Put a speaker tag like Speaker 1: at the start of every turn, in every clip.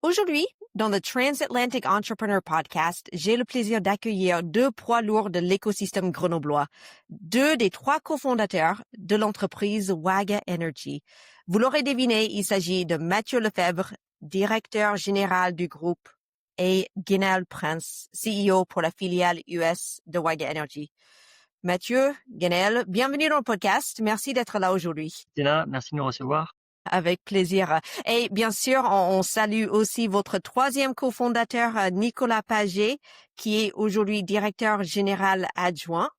Speaker 1: Aujourd'hui, dans le Transatlantic Entrepreneur Podcast, j'ai le plaisir d'accueillir deux poids lourds de l'écosystème grenoblois, deux des trois cofondateurs de l'entreprise Waga Energy. Vous l'aurez deviné, il s'agit de Mathieu Lefebvre, directeur général du groupe, et Guénel Prince, CEO pour la filiale US de Waga Energy. Mathieu, Guénel, bienvenue dans le podcast. Merci d'être là aujourd'hui.
Speaker 2: Là, merci de nous recevoir.
Speaker 1: Avec plaisir. Et bien sûr, on salue aussi votre troisième cofondateur, Nicolas Paget, qui est aujourd'hui directeur général adjoint.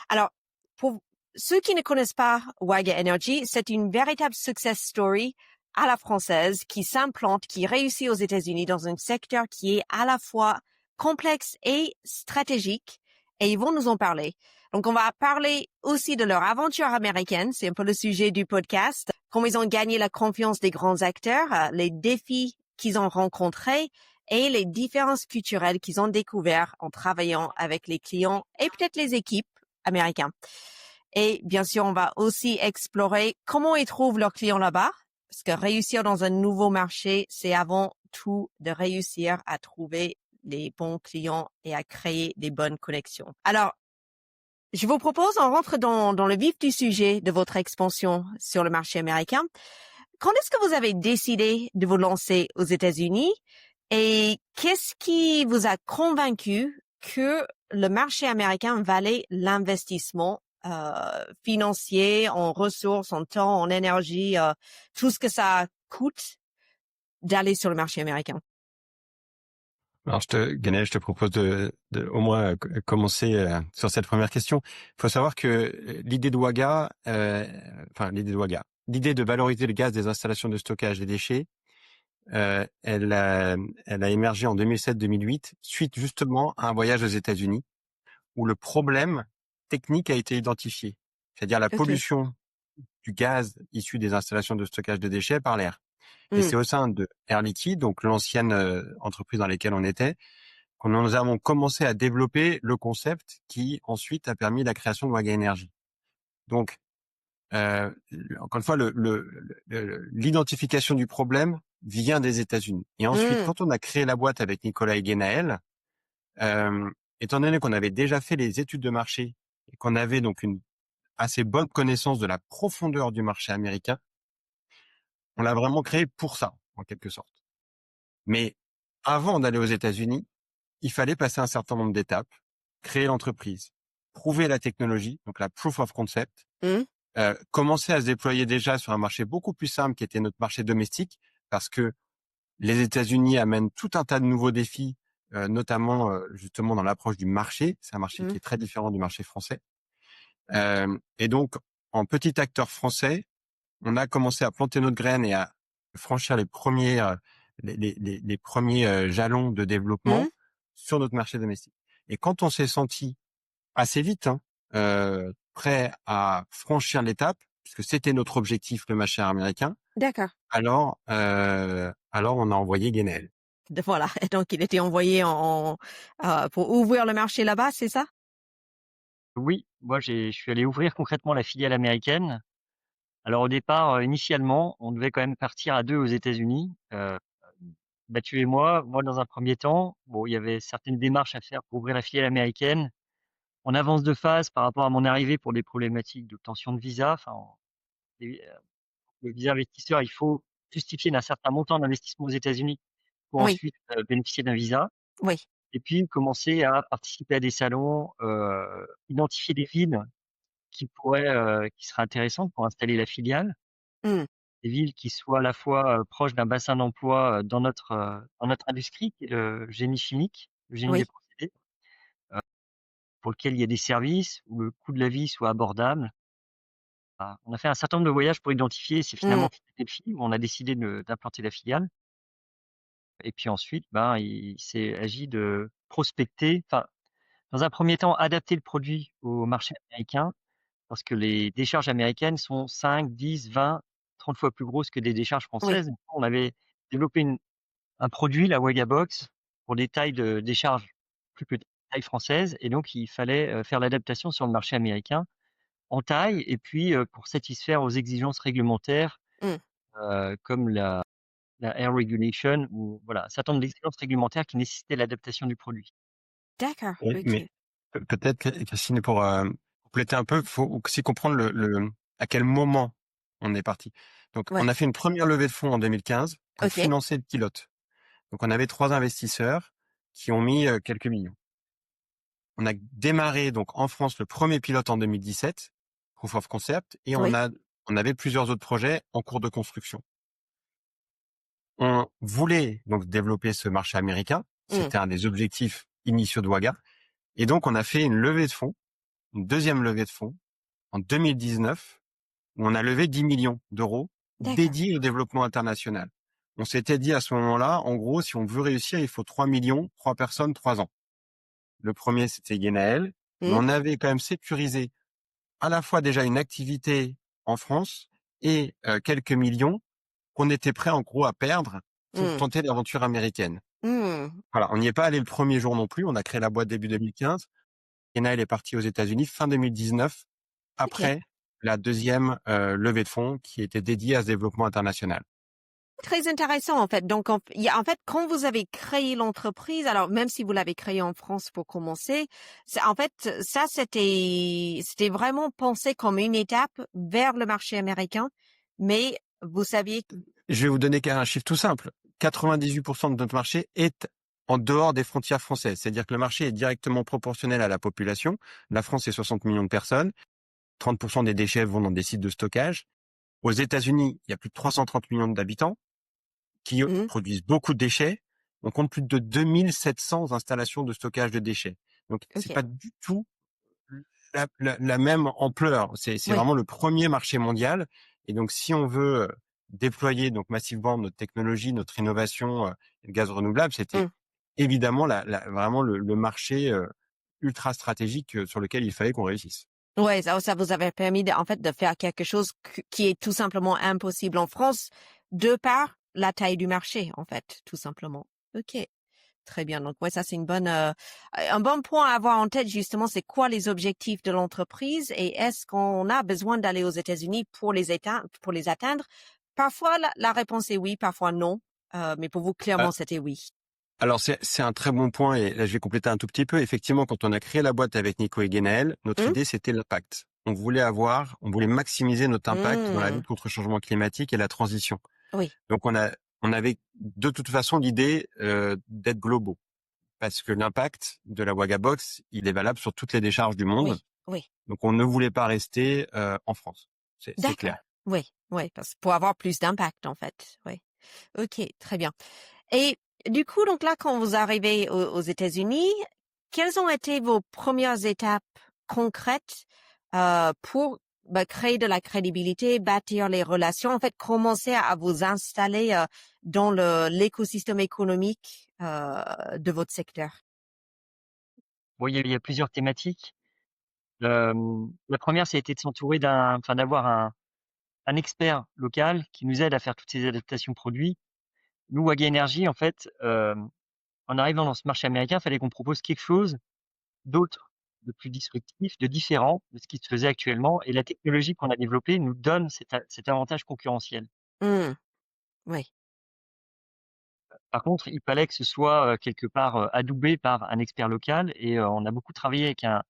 Speaker 1: Alors, pour ceux qui ne connaissent pas Waga Energy, c'est une véritable success story à la française qui s'implante, qui réussit aux États-Unis dans un secteur qui est à la fois complexe et stratégique. Et ils vont nous en parler. Donc, on va parler aussi de leur aventure américaine. C'est un peu le sujet du podcast. Comment ils ont gagné la confiance des grands acteurs, les défis qu'ils ont rencontrés et les différences culturelles qu'ils ont découvertes en travaillant avec les clients et peut-être les équipes américaines. Et bien sûr, on va aussi explorer comment ils trouvent leurs clients là-bas. Parce que réussir dans un nouveau marché, c'est avant tout de réussir à trouver les bons clients et à créer des bonnes connexions. Alors, je vous propose, on rentre dans le vif du sujet de votre expansion sur le marché américain. Quand est-ce que vous avez décidé de vous lancer aux États-Unis et qu'est-ce qui vous a convaincu que le marché américain valait l'investissement financier, en ressources, en temps, en énergie, tout ce que ça coûte d'aller sur le marché américain?
Speaker 3: Alors, Ganel, je te propose de au moins commencer sur cette première question. Il faut savoir que l'idée de Waga, l'idée de valoriser le gaz des installations de stockage des déchets, elle a émergé en 2007-2008 suite justement à un voyage aux États-Unis où le problème technique a été identifié, c'est-à-dire la pollution du gaz issu des installations de stockage de déchets par l'air. Et c'est au sein de Air Liquide, donc l'ancienne entreprise dans laquelle on était, qu'on nous avons commencé à développer le concept qui ensuite a permis la création de Waga Energy. Donc, encore une fois, l'identification du problème vient des États-Unis. Et ensuite, quand on a créé la boîte avec Nicolas et Guénaël, étant donné qu'on avait déjà fait les études de marché et qu'on avait donc une assez bonne connaissance de la profondeur du marché américain, on l'a vraiment créé pour ça, en quelque sorte. Mais avant d'aller aux États-Unis, il fallait passer un certain nombre d'étapes, créer l'entreprise, prouver la technologie, donc la proof of concept, commencer à se déployer déjà sur un marché beaucoup plus simple qui était notre marché domestique, parce que les États-Unis amènent tout un tas de nouveaux défis, notamment justement dans l'approche du marché. C'est un marché qui est très différent du marché français. Et donc, en petit acteur français, on a commencé à planter notre graine et à franchir les premiers jalons de développement sur notre marché domestique. Et quand on s'est senti assez vite prêt à franchir l'étape, puisque c'était notre objectif, le marché américain.
Speaker 1: D'accord.
Speaker 3: Alors on a envoyé Guénel.
Speaker 1: Voilà. Et donc, il était envoyé pour ouvrir le marché là-bas, c'est ça?
Speaker 2: Oui, moi je suis allé ouvrir concrètement la filiale américaine. Alors au départ, initialement, on devait quand même partir à deux aux États-Unis. Mathieu et moi dans un premier temps, bon, il y avait certaines démarches à faire pour ouvrir la filiale américaine. En avance de phase par rapport à mon arrivée pour des problématiques d'obtention de visa. Enfin, le visa investisseur, il faut justifier d'un certain montant d'investissement aux États-Unis pour
Speaker 1: Oui.
Speaker 2: ensuite bénéficier d'un visa.
Speaker 1: Oui.
Speaker 2: Et puis commencer à participer à des salons, identifier des villes qui seraient intéressantes pour installer la filiale. Des villes qui soient à la fois proches d'un bassin d'emploi dans notre industrie, qui est le génie chimique, le génie des procédés, pour lequel il y a des services où le coût de la vie soit abordable. On a fait un certain nombre de voyages pour identifier si finalement c'était le film. On a décidé d'implanter la filiale. Et puis ensuite, il s'est agi de prospecter, enfin, dans un premier temps, adapter le produit au marché américain, parce que les décharges américaines sont 5, 10, 20, 30 fois plus grosses que des décharges françaises. On avait développé un produit, la Wagabox, pour des tailles de décharges plus petites, taille française, et donc il fallait faire l'adaptation sur le marché américain en taille, et puis pour satisfaire aux exigences réglementaires, comme la la air regulation ou voilà, un certain nombre d'exigences réglementaires qui nécessitaient l'adaptation du produit.
Speaker 1: D'accord,
Speaker 3: Oui, mais
Speaker 1: OK.
Speaker 3: peut-être Christine, pour compléter un peu, faut aussi comprendre à quel moment on est parti. Donc, on
Speaker 1: Ouais,
Speaker 3: a fait une première levée de fonds en 2015 pour
Speaker 1: OK,
Speaker 3: financer le pilote. Donc, on avait 3 investisseurs qui ont mis quelques millions. On a démarré donc en France le premier pilote en 2017, proof of concept, et
Speaker 1: oui,
Speaker 3: on avait plusieurs autres projets en cours de construction. On voulait donc développer ce marché américain.
Speaker 1: mmh,
Speaker 3: C'était un des objectifs initiaux de Waga. Et donc, on a fait une levée de fonds, une deuxième levée de fonds en 2019, où on a levé 10 millions d'euros
Speaker 1: d'accord,
Speaker 3: dédiés au développement international. On s'était dit à ce moment-là, en gros, si on veut réussir, il faut 3 millions, 3 personnes, 3 ans. Le premier, c'était Genaël, mais
Speaker 1: mmh,
Speaker 3: on avait quand même sécurisé à la fois déjà une activité en France et quelques millions qu'on était prêt en gros à perdre pour
Speaker 1: mmh,
Speaker 3: tenter l'aventure américaine.
Speaker 1: mmh,
Speaker 3: Voilà, on n'y est pas allé le premier jour non plus. On a créé la boîte début 2015. Genaël est parti aux États-Unis fin 2019
Speaker 1: OK.
Speaker 3: après la deuxième levée de fonds qui était dédiée à ce développement international.
Speaker 1: Très intéressant, en fait. Donc, en fait, quand vous avez créé l'entreprise, alors même si vous l'avez créée en France pour commencer, en fait, ça, c'était vraiment pensé comme une étape vers le marché américain, mais vous saviez
Speaker 3: Je vais vous donner un chiffre tout simple. 98% de notre marché est en dehors des frontières françaises. C'est-à-dire que le marché est directement proportionnel à la population. La France, c'est 60 millions de personnes. 30% des déchets vont dans des sites de stockage. Aux États-Unis, il y a plus de 330 millions d'habitants qui
Speaker 1: mmh,
Speaker 3: produisent beaucoup de déchets. On compte plus de 2700 installations de stockage de déchets. Donc, c'est
Speaker 1: OK,
Speaker 3: pas du tout la même ampleur. C'est
Speaker 1: oui,
Speaker 3: vraiment le premier marché mondial. Et donc, si on veut déployer donc massivement notre technologie, notre innovation, le gaz renouvelable, c'était
Speaker 1: mmh.
Speaker 3: évidemment vraiment le marché ultra stratégique sur lequel il fallait qu'on réussisse.
Speaker 1: Ouais, ça vous avait permis en fait, de faire quelque chose qui est tout simplement impossible en France, de par la taille du marché, en fait, tout simplement. OK. Très bien. Donc ouais, ça c'est un bon point à avoir en tête justement, c'est quoi les objectifs de l'entreprise et est-ce qu'on a besoin d'aller aux États-Unis pour les atteindre? Parfois la réponse est oui, parfois non. Mais pour vous
Speaker 3: Euh,
Speaker 1: clairement c'était oui.
Speaker 3: alors c'est un très bon point et là je vais compléter un tout petit peu. Effectivement, quand on a créé la boîte avec Nico et Genaël, notre
Speaker 1: Hum?
Speaker 3: idée c'était l'impact. On voulait maximiser notre impact dans la
Speaker 1: Hum,
Speaker 3: lutte contre le changement climatique et la transition.
Speaker 1: oui,
Speaker 3: Donc on avait de toute façon l'idée d'être globaux parce que l'impact de la Wagabox, il est valable sur toutes les décharges du monde.
Speaker 1: oui, oui.
Speaker 3: Donc on ne voulait pas rester en France. C'est
Speaker 1: D'accord.
Speaker 3: clair.
Speaker 1: Oui, oui, parce pour avoir plus d'impact en fait. Oui. OK, très bien. Et du coup, donc là, quand vous arrivez aux États-Unis, quelles ont été vos premières étapes concrètes pour créer de la crédibilité, bâtir les relations, en fait, commencer à vous installer dans l'écosystème économique de votre secteur?
Speaker 2: Bon, il y a plusieurs thématiques. La première, ça a été de s'entourer d'avoir un expert local qui nous aide à faire toutes ces adaptations produits. Nous, Waga Energy, en fait, en arrivant dans ce marché américain, il fallait qu'on propose quelque chose d'autre, de plus disruptif, de différent de ce qui se faisait actuellement et la technologie qu'on a développée nous donne cet avantage concurrentiel.
Speaker 1: Mmh, oui,
Speaker 2: Par contre, il fallait que ce soit, quelque part, adoubé par un expert local et on a beaucoup travaillé avec un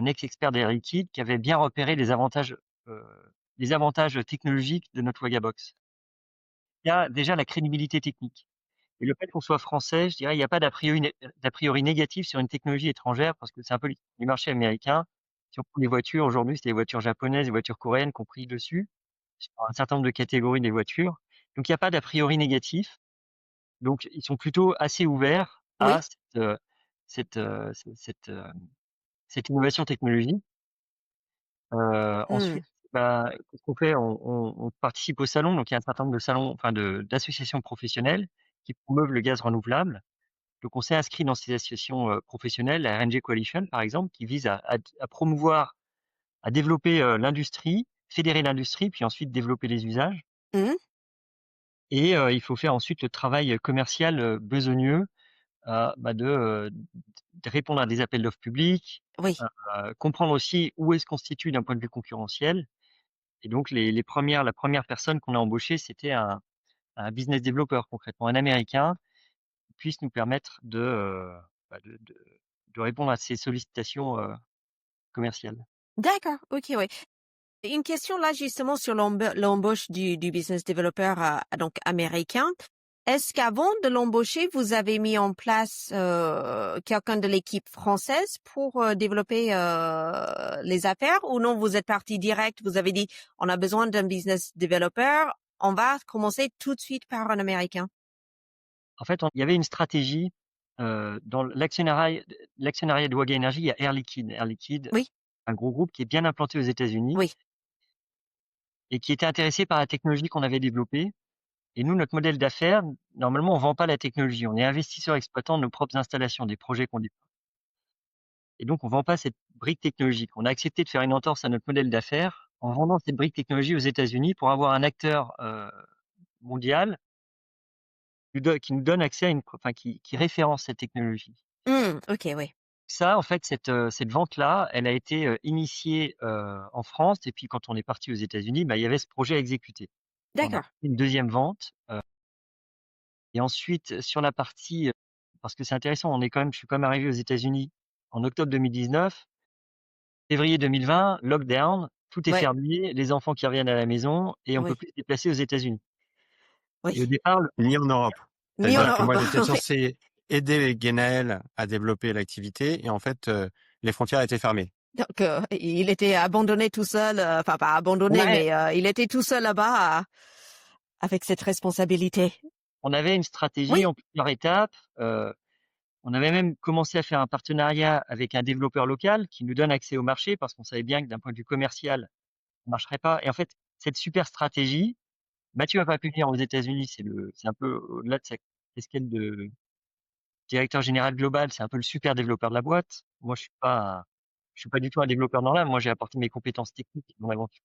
Speaker 2: ex-expert d'Air Liquide qui avait bien repéré heu, les avantages technologiques de notre Wagabox. Il y a déjà la crédibilité technique et le fait qu'on soit français, je dirais, il y a pas d'a priori négatif sur une technologie étrangère parce que c'est un peu les marchés américains. Si on prend les voitures aujourd'hui, c'est les voitures japonaises, les voitures coréennes qui ont pris le dessus sur un certain nombre de catégories des voitures. Donc il y a pas d'a priori négatif. Donc ils sont plutôt assez ouverts à
Speaker 1: oui,
Speaker 2: cette, cette innovation technologique.
Speaker 1: mmh,
Speaker 2: Ensuite, qu'est-ce qu'on fait? On participe au salon, donc il y a un certain nombre de salons, enfin d'associations professionnelles qui promeuvent le gaz renouvelable. Donc on s'est inscrit dans ces associations, professionnelles, la RNG Coalition par exemple, qui vise à promouvoir, à développer, l'industrie, fédérer l'industrie, puis ensuite développer les usages
Speaker 1: mmh,
Speaker 2: et il faut faire ensuite le travail, commercial, besogneux, de répondre à des appels d'offres publics,
Speaker 1: oui,
Speaker 2: comprendre aussi où est-ce qu'on se situe d'un point de vue concurrentiel et donc la première personne qu'on a embauchée, c'était un business developer concrètement, un Américain qui puisse nous permettre de répondre à ces sollicitations commerciales.
Speaker 1: D'accord, OK, ouais. Une question là justement sur l'embauche du business developer donc américain. Est-ce qu'avant de l'embaucher, vous avez mis en place quelqu'un de l'équipe française pour développer les affaires ou non, vous êtes parti direct, vous avez dit on a besoin d'un business developer, on va commencer tout de suite par un Américain?
Speaker 2: En fait, il y avait une stratégie dans l'actionnariat de Waga Energy, il y a Air Liquide. Air Liquide,
Speaker 1: Oui,
Speaker 2: un gros groupe qui est bien implanté aux États-Unis
Speaker 1: oui.
Speaker 2: et qui était intéressé par la technologie qu'on avait développée. Et nous, notre modèle d'affaires, normalement, on vend pas la technologie. On est investisseur exploitant de nos propres installations, des projets qu'on déploie. Et donc, on vend pas cette brique technologique. On a accepté de faire une entorse à notre modèle d'affaires en vendant cette brique technologie aux États-Unis pour avoir un acteur mondial qui nous donne accès qui référence cette technologie.
Speaker 1: OK, oui.
Speaker 2: Ça, en fait, cette vente-là, elle a été initiée en France. Et puis, quand on est parti aux États-Unis, il y avait ce projet à exécuter. On a
Speaker 1: D'accord.
Speaker 2: fait une deuxième vente. Et ensuite, sur la partie, parce que c'est intéressant, je suis quand même arrivé aux États-Unis en octobre 2019. Février 2020, lockdown, tout est
Speaker 1: Ouais,
Speaker 2: fermé, les enfants qui reviennent à la maison et on peut
Speaker 1: oui,
Speaker 2: plus se déplacer aux États-Unis. Et au
Speaker 1: oui.
Speaker 2: départ,
Speaker 3: Ni en Europe.
Speaker 1: Ni en
Speaker 3: C'est-à-dire que
Speaker 1: Europe.
Speaker 3: moi, j'étais
Speaker 1: Oui.
Speaker 3: censé aider Genaël à développer l'activité et en fait, les frontières étaient fermées.
Speaker 1: Donc, il était abandonné tout seul, enfin pas abandonné,
Speaker 2: ouais,
Speaker 1: mais il était tout seul là-bas avec cette responsabilité.
Speaker 2: on avait une stratégie
Speaker 1: Oui.
Speaker 2: en plusieurs étapes. On avait même commencé à faire un partenariat avec un développeur local qui nous donne accès au marché parce qu'on savait bien que d'un point de vue commercial, ça ne marcherait pas. Et en fait, cette super stratégie, Mathieu n'a pas pu venir aux États-Unis. C'est un peu au-delà de sa casquette de directeur général global. C'est un peu le super développeur de la boîte. Moi, je suis pas du tout un développeur dans l'âme. Moi, j'ai apporté mes compétences techniques dans l'aventure.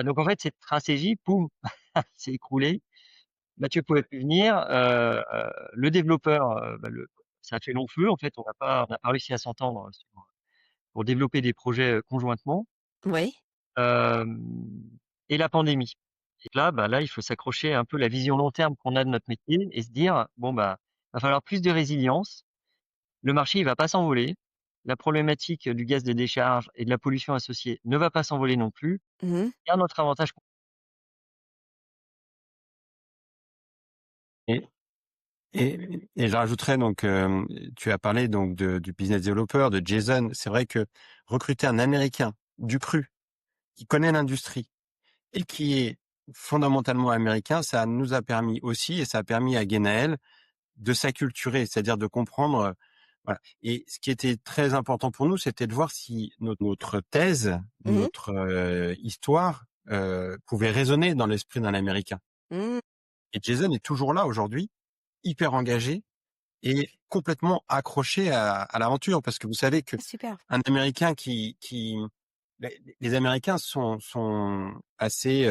Speaker 2: Donc en fait, cette stratégie, poum, s'est écroulée. Mathieu pouvait plus venir. Le développeur, ça a fait long feu. En fait, on n'a pas réussi à s'entendre pour développer des projets conjointement.
Speaker 1: Oui.
Speaker 2: Et la pandémie. Et là, il faut s'accrocher un peu à la vision long terme qu'on a de notre métier et se dire, bon, va falloir plus de résilience. Le marché, il va pas s'envoler. La problématique du gaz de décharge et de la pollution associée ne va pas s'envoler non plus.
Speaker 1: Mmh.
Speaker 2: Et un autre avantage.
Speaker 3: Et, et je rajouterais donc, tu as parlé donc du business developer, de Jason. C'est vrai que recruter un Américain du cru qui connaît l'industrie et qui est fondamentalement américain, ça nous a permis aussi, et ça a permis à Genaël de s'acculturer, c'est-à-dire de comprendre. Voilà. Et ce qui était très important pour nous, c'était de voir si notre thèse,
Speaker 1: Mmh.
Speaker 3: notre histoire pouvait résonner dans l'esprit d'un Américain.
Speaker 1: Mmh.
Speaker 3: Et Jason est toujours là aujourd'hui, hyper engagé et complètement accroché à l'aventure, parce que vous savez que
Speaker 1: Super.
Speaker 3: un Américain les Américains sont assez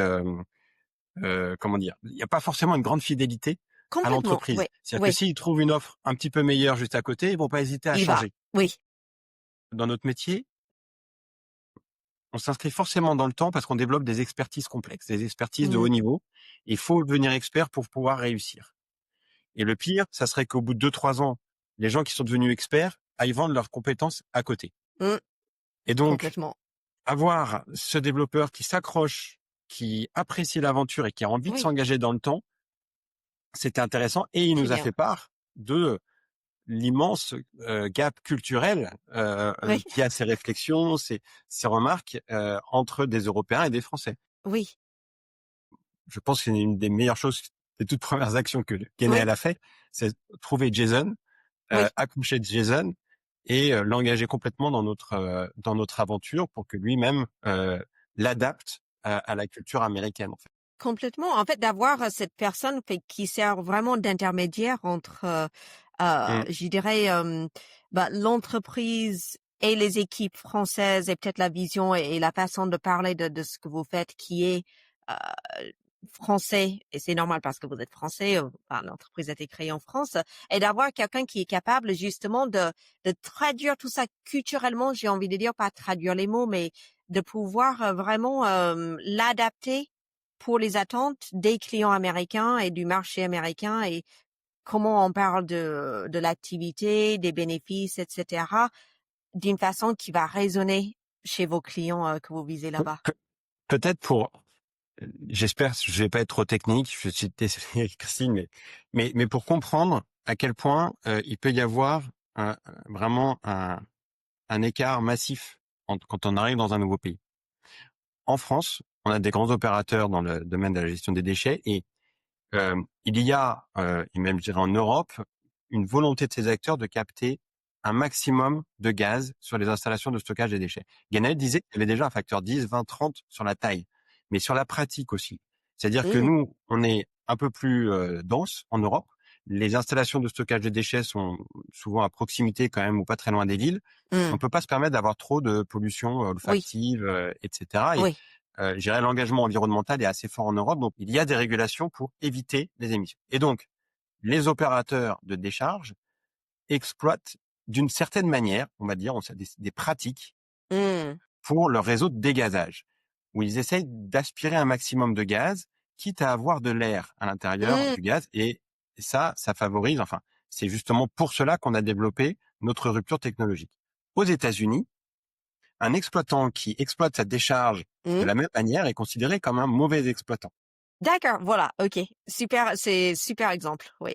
Speaker 3: comment dire, il n'y a pas forcément une grande fidélité à
Speaker 1: Complètement,
Speaker 3: l'entreprise.
Speaker 1: oui,
Speaker 3: C'est-à-dire que
Speaker 1: oui.
Speaker 3: s'ils trouvent une offre un petit peu meilleure juste à côté, ils vont pas hésiter à
Speaker 1: Il va.
Speaker 3: changer.
Speaker 1: Oui.
Speaker 3: Dans notre métier, on s'inscrit forcément dans le temps parce qu'on développe des expertises complexes, des expertises de
Speaker 1: Mmh.
Speaker 3: haut niveau. Il faut devenir expert pour pouvoir réussir. Et le pire, ça serait qu'au bout de 2-3 ans, les gens qui sont devenus experts aillent vendre leurs compétences à côté.
Speaker 1: Mmh.
Speaker 3: Et donc,
Speaker 1: Complètement.
Speaker 3: avoir ce développeur qui s'accroche, qui apprécie l'aventure et qui a envie de
Speaker 1: Oui.
Speaker 3: s'engager dans le temps, c'était intéressant. Et il
Speaker 1: Très
Speaker 3: nous a
Speaker 1: bien.
Speaker 3: fait part de l'immense gap culturel
Speaker 1: Oui.
Speaker 3: qui a ses réflexions, ses remarques entre des Européens et des Français.
Speaker 1: Oui.
Speaker 3: Je pense que c'est une des meilleures choses, des toutes premières actions que
Speaker 1: Oui.
Speaker 3: Genaël a fait, c'est trouver Jason,
Speaker 1: Oui.
Speaker 3: accoucher de Jason et l'engager complètement dans notre aventure pour que lui-même l'adapte à la culture américaine, en fait.
Speaker 1: Complètement. En fait, d'avoir cette personne qui sert vraiment d'intermédiaire entre,
Speaker 3: Mmh.
Speaker 1: je dirais, l'entreprise et les équipes françaises et peut-être la vision et la façon de parler de ce que vous faites qui est français, et c'est normal parce que vous êtes français, l'entreprise a été créée en France, et d'avoir quelqu'un qui est capable justement de traduire tout ça culturellement, j'ai envie de dire, pas traduire les mots, mais de pouvoir vraiment l'adapter pour les attentes des clients américains et du marché américain et comment on parle de l'activité, des bénéfices, etc., d'une façon qui va résonner chez vos clients que vous visez là-bas.
Speaker 3: Peut-être j'espère, je vais pas être trop technique, je suis désolé Christine, mais pour comprendre à quel point il peut y avoir vraiment un écart massif quand on arrive dans un nouveau pays. En France, on a des grands opérateurs dans le domaine de la gestion des déchets et il y a, et même je dirais en Europe, une volonté de ces acteurs de capter un maximum de gaz sur les installations de stockage des déchets. Ganel disait qu'il y avait déjà un facteur 10, 20, 30 sur la taille, mais sur la pratique aussi. C'est-à-dire que nous, on est un peu plus dense en Europe. Les installations de stockage des déchets sont souvent à proximité quand même ou pas très loin des villes. On peut pas se permettre d'avoir trop de pollution olfactive, etc. Et
Speaker 1: Oui.
Speaker 3: je dirais l'engagement environnemental est assez fort en Europe, donc il y a des régulations pour éviter les émissions. Et donc, les opérateurs de décharge exploitent d'une certaine manière, on va dire, des pratiques pour leur réseau de dégazage, où ils essayent d'aspirer un maximum de gaz, quitte à avoir de l'air à l'intérieur du gaz. Et ça favorise, enfin, c'est justement pour cela qu'on a développé notre rupture technologique. Aux États-Unis, un exploitant qui exploite sa décharge de la même manière est considéré comme un mauvais exploitant.
Speaker 1: D'accord, voilà, ok. Super, c'est super exemple, oui.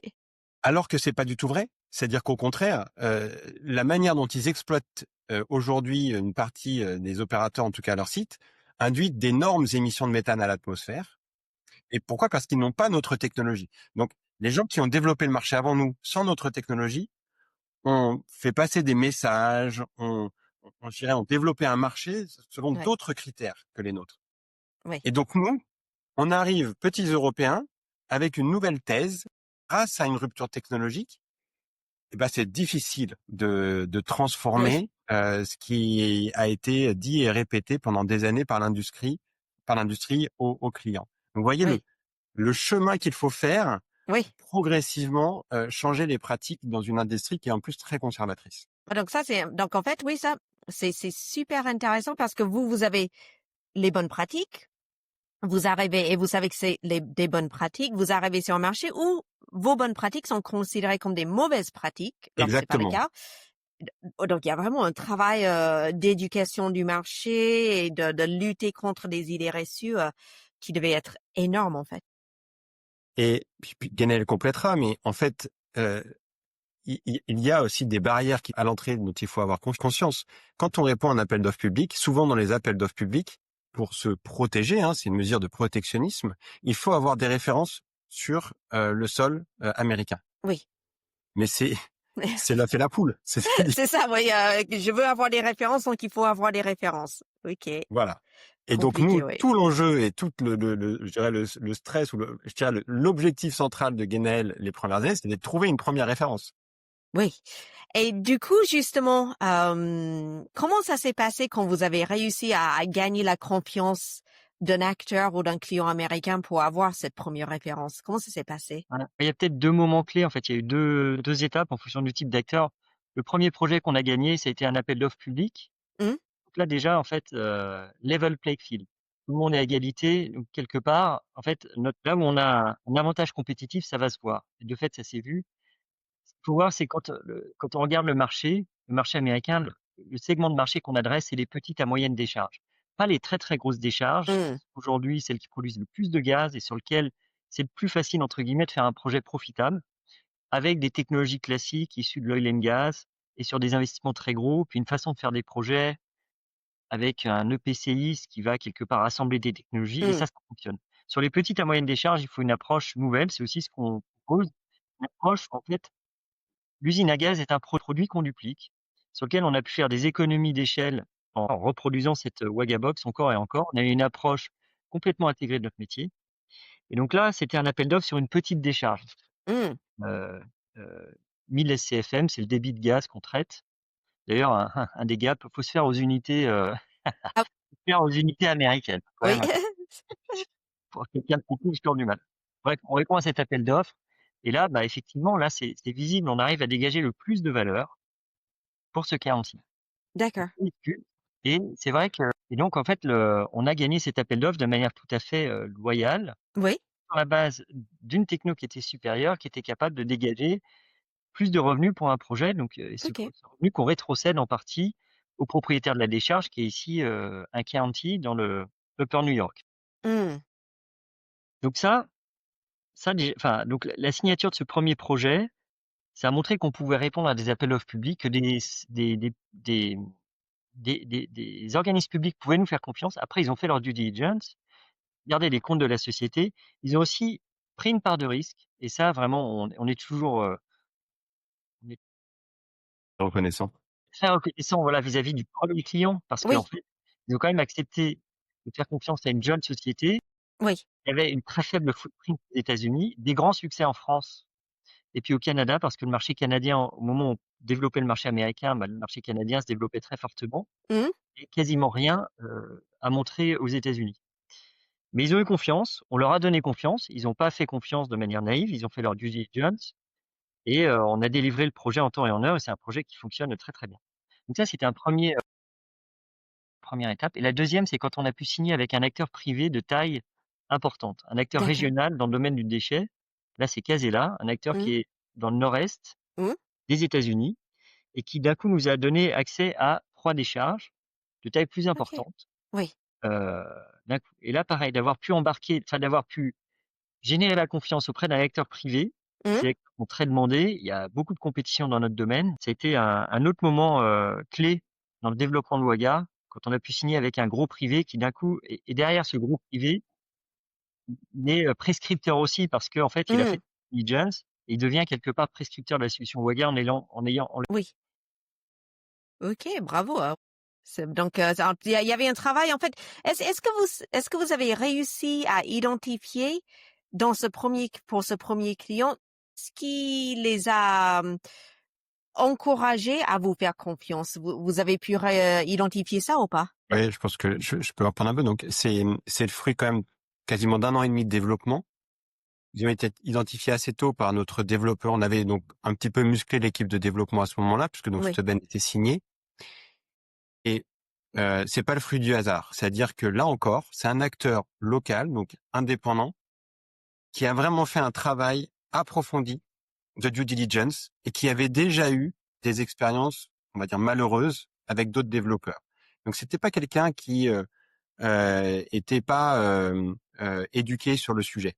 Speaker 3: Alors que c'est pas du tout vrai. C'est-à-dire qu'au contraire, la manière dont ils exploitent aujourd'hui une partie des opérateurs, en tout cas leur site, induit d'énormes émissions de méthane à l'atmosphère. Et pourquoi? Parce qu'ils n'ont pas notre technologie. Donc, les gens qui ont développé le marché avant nous, sans notre technologie, ont fait passer des messages, je dirais, ont développé un marché selon d'autres critères que les nôtres.
Speaker 1: Oui.
Speaker 3: Et donc, nous, on arrive, petits Européens, avec une nouvelle thèse, grâce à une rupture technologique. Eh ben, c'est difficile de transformer ce qui a été dit et répété pendant des années par l'industrie aux clients. Donc, vous voyez le chemin qu'il faut faire pour progressivement changer les pratiques dans une industrie qui est en plus très conservatrice.
Speaker 1: Donc en fait, oui, ça, c'est super intéressant parce que vous avez les bonnes pratiques, vous arrivez et vous savez que c'est des bonnes pratiques, vous arrivez sur un marché où vos bonnes pratiques sont considérées comme des mauvaises pratiques, alors que c'est pas le cas. Donc il y a vraiment un travail d'éducation du marché et de lutter contre des idées reçues qui devait être énorme en fait.
Speaker 3: Et puis Ganel complétera, mais en fait, il y a aussi des barrières à l'entrée dont il faut avoir conscience. Quand on répond à un appel d'offres public, souvent dans les appels d'offres publics, pour se protéger, c'est une mesure de protectionnisme, il faut avoir des références sur le sol américain.
Speaker 1: Oui.
Speaker 3: Mais c'est l'œuf et la poule. C'est
Speaker 1: ça, oui. Je veux avoir des références, donc il faut avoir des références. Ok.
Speaker 3: Voilà. Et donc nous, tout l'enjeu et tout je dirais le stress ou je dirais l'objectif central de Guénel les premières années, c'était de trouver une première référence.
Speaker 1: Oui. Et du coup, justement, comment ça s'est passé quand vous avez réussi à gagner la confiance d'un acteur ou d'un client américain pour avoir cette première référence? Comment ça s'est passé?
Speaker 2: Voilà. Il y a peut-être 2 moments clés. En fait, il y a eu deux étapes en fonction du type d'acteur. Le premier projet qu'on a gagné, ça a été un appel d'offres public. Donc là, déjà, en fait, level playing field. Tout le monde est à égalité. Donc, quelque part, en fait, là où on a un avantage compétitif, ça va se voir. Et de fait, ça s'est vu. Ce qu'il faut voir, c'est quand on regarde le marché américain, le segment de marché qu'on adresse, c'est les petites à moyennes décharges. Pas les très, très grosses décharges. Aujourd'hui, celles qui produisent le plus de gaz et sur lesquelles c'est le plus facile, entre guillemets, de faire un projet profitable avec des technologies classiques issues de l'oil and gas et sur des investissements très gros, puis une façon de faire des projets avec un EPCI, ce qui va quelque part assembler des technologies et ça fonctionne. Sur les petites à moyennes décharges, il faut une approche nouvelle. C'est aussi ce qu'on propose. Une approche, en fait, l'usine à gaz est un produit qu'on duplique, sur lequel on a pu faire des économies d'échelle en reproduisant cette Wagabox encore et encore. On a eu une approche complètement intégrée de notre métier. Et donc là, c'était un appel d'offres sur une petite décharge. 1000 SCFM, c'est le débit de gaz qu'on traite. D'ailleurs, un des gaps, faut se faire aux unités, faire aux unités américaines.
Speaker 1: Oui.
Speaker 2: Pour quelqu'un de compris, j'ai toujours du mal. Bref, on répond à cet appel d'offres. Et là, bah, effectivement, là, c'est visible. On arrive à dégager le plus de valeur pour ce client-ci.
Speaker 1: D'accord.
Speaker 2: Et c'est vrai que et donc en fait, on a gagné cet appel d'offres de manière tout à fait, loyale,
Speaker 1: Oui,
Speaker 2: sur la base d'une techno qui était supérieure, qui était capable de dégager plus de revenus pour un projet. Donc,
Speaker 1: OK.
Speaker 2: ce revenu qu'on rétrocède en partie au propriétaire de la décharge qui est ici, un county dans le Upper New York.
Speaker 1: Mmh.
Speaker 2: Donc ça déj enfin donc la signature de ce premier projet, ça a montré qu'on pouvait répondre à des appels d'offres publics, que des organismes publics pouvaient nous faire confiance. Après, ils ont fait leur due diligence, regardé les comptes de la société. Ils ont aussi pris une part de risque et ça vraiment on est toujours, on est
Speaker 3: Reconnaissant.
Speaker 2: très reconnaissant, voilà, vis-à-vis du premier client parce qu'en
Speaker 1: Oui,
Speaker 2: fait, ils ont quand même accepté de faire confiance à une jeune société
Speaker 1: oui.
Speaker 2: qui avait une très faible footprint aux États-Unis, des grands succès en France et puis au Canada parce que le marché canadien, au moment où on développait le marché américain, bah, le marché canadien se développait très fortement
Speaker 1: Mmh.
Speaker 2: et quasiment rien, à montrer aux États-Unis. Mais ils ont eu confiance, on leur a donné confiance, ils n'ont pas fait confiance de manière naïve, ils ont fait leur due diligence et on a délivré le projet en temps et en heure et c'est un projet qui fonctionne très, très bien. Donc ça, c'était un premier première étape et la deuxième, c'est quand on a pu signer avec un acteur privé de taille importante, un acteur
Speaker 1: D'accord.
Speaker 2: régional dans le domaine du déchet. Là, c'est Casella, un acteur
Speaker 1: Mmh.
Speaker 2: qui est dans le nord-est
Speaker 1: Mmh.
Speaker 2: des États-Unis et qui d'un coup nous a donné accès à 3 décharges de taille plus
Speaker 1: OK.
Speaker 2: importante,
Speaker 1: Oui.
Speaker 2: d'un coup et là pareil, d'avoir pu générer la confiance auprès d'un acteur privé,
Speaker 1: Mmh.
Speaker 2: ces acteurs sont très demandés, il y a beaucoup de compétition dans notre domaine. Ça a été un autre moment, clé dans le développement de Waga, quand on a pu signer avec un gros privé qui d'un coup et derrière ce gros privé, il est, prescripteur aussi parce qu'en fait il a fait
Speaker 1: Mmh.
Speaker 2: diligence et il devient quelque part prescripteur de la solution Waga en
Speaker 1: Oui. OK, bravo, c'est donc ça il y avait un travail en fait. Est-ce que vous avez réussi à identifier dans pour ce premier client, ce qui les a, encouragés à vous faire confiance? Vous avez pu identifier ça ou pas?
Speaker 3: Oui, je pense que je peux reprendre un peu. Donc, c'est le fruit quand même quasiment d'un an et demi de développement. Ils ont été identifiés assez tôt par notre développeur. On avait donc un petit peu musclé l'équipe de développement à ce moment-là, puisque donc
Speaker 1: Oui.
Speaker 3: Steuben était signé. Et c'est pas le fruit du hasard. C'est-à-dire que là encore, c'est un acteur local, donc indépendant, qui a vraiment fait un travail approfondi de due diligence et qui avait déjà eu des expériences, on va dire malheureuses, avec d'autres développeurs. Donc c'était pas quelqu'un qui était pas éduqué sur le sujet.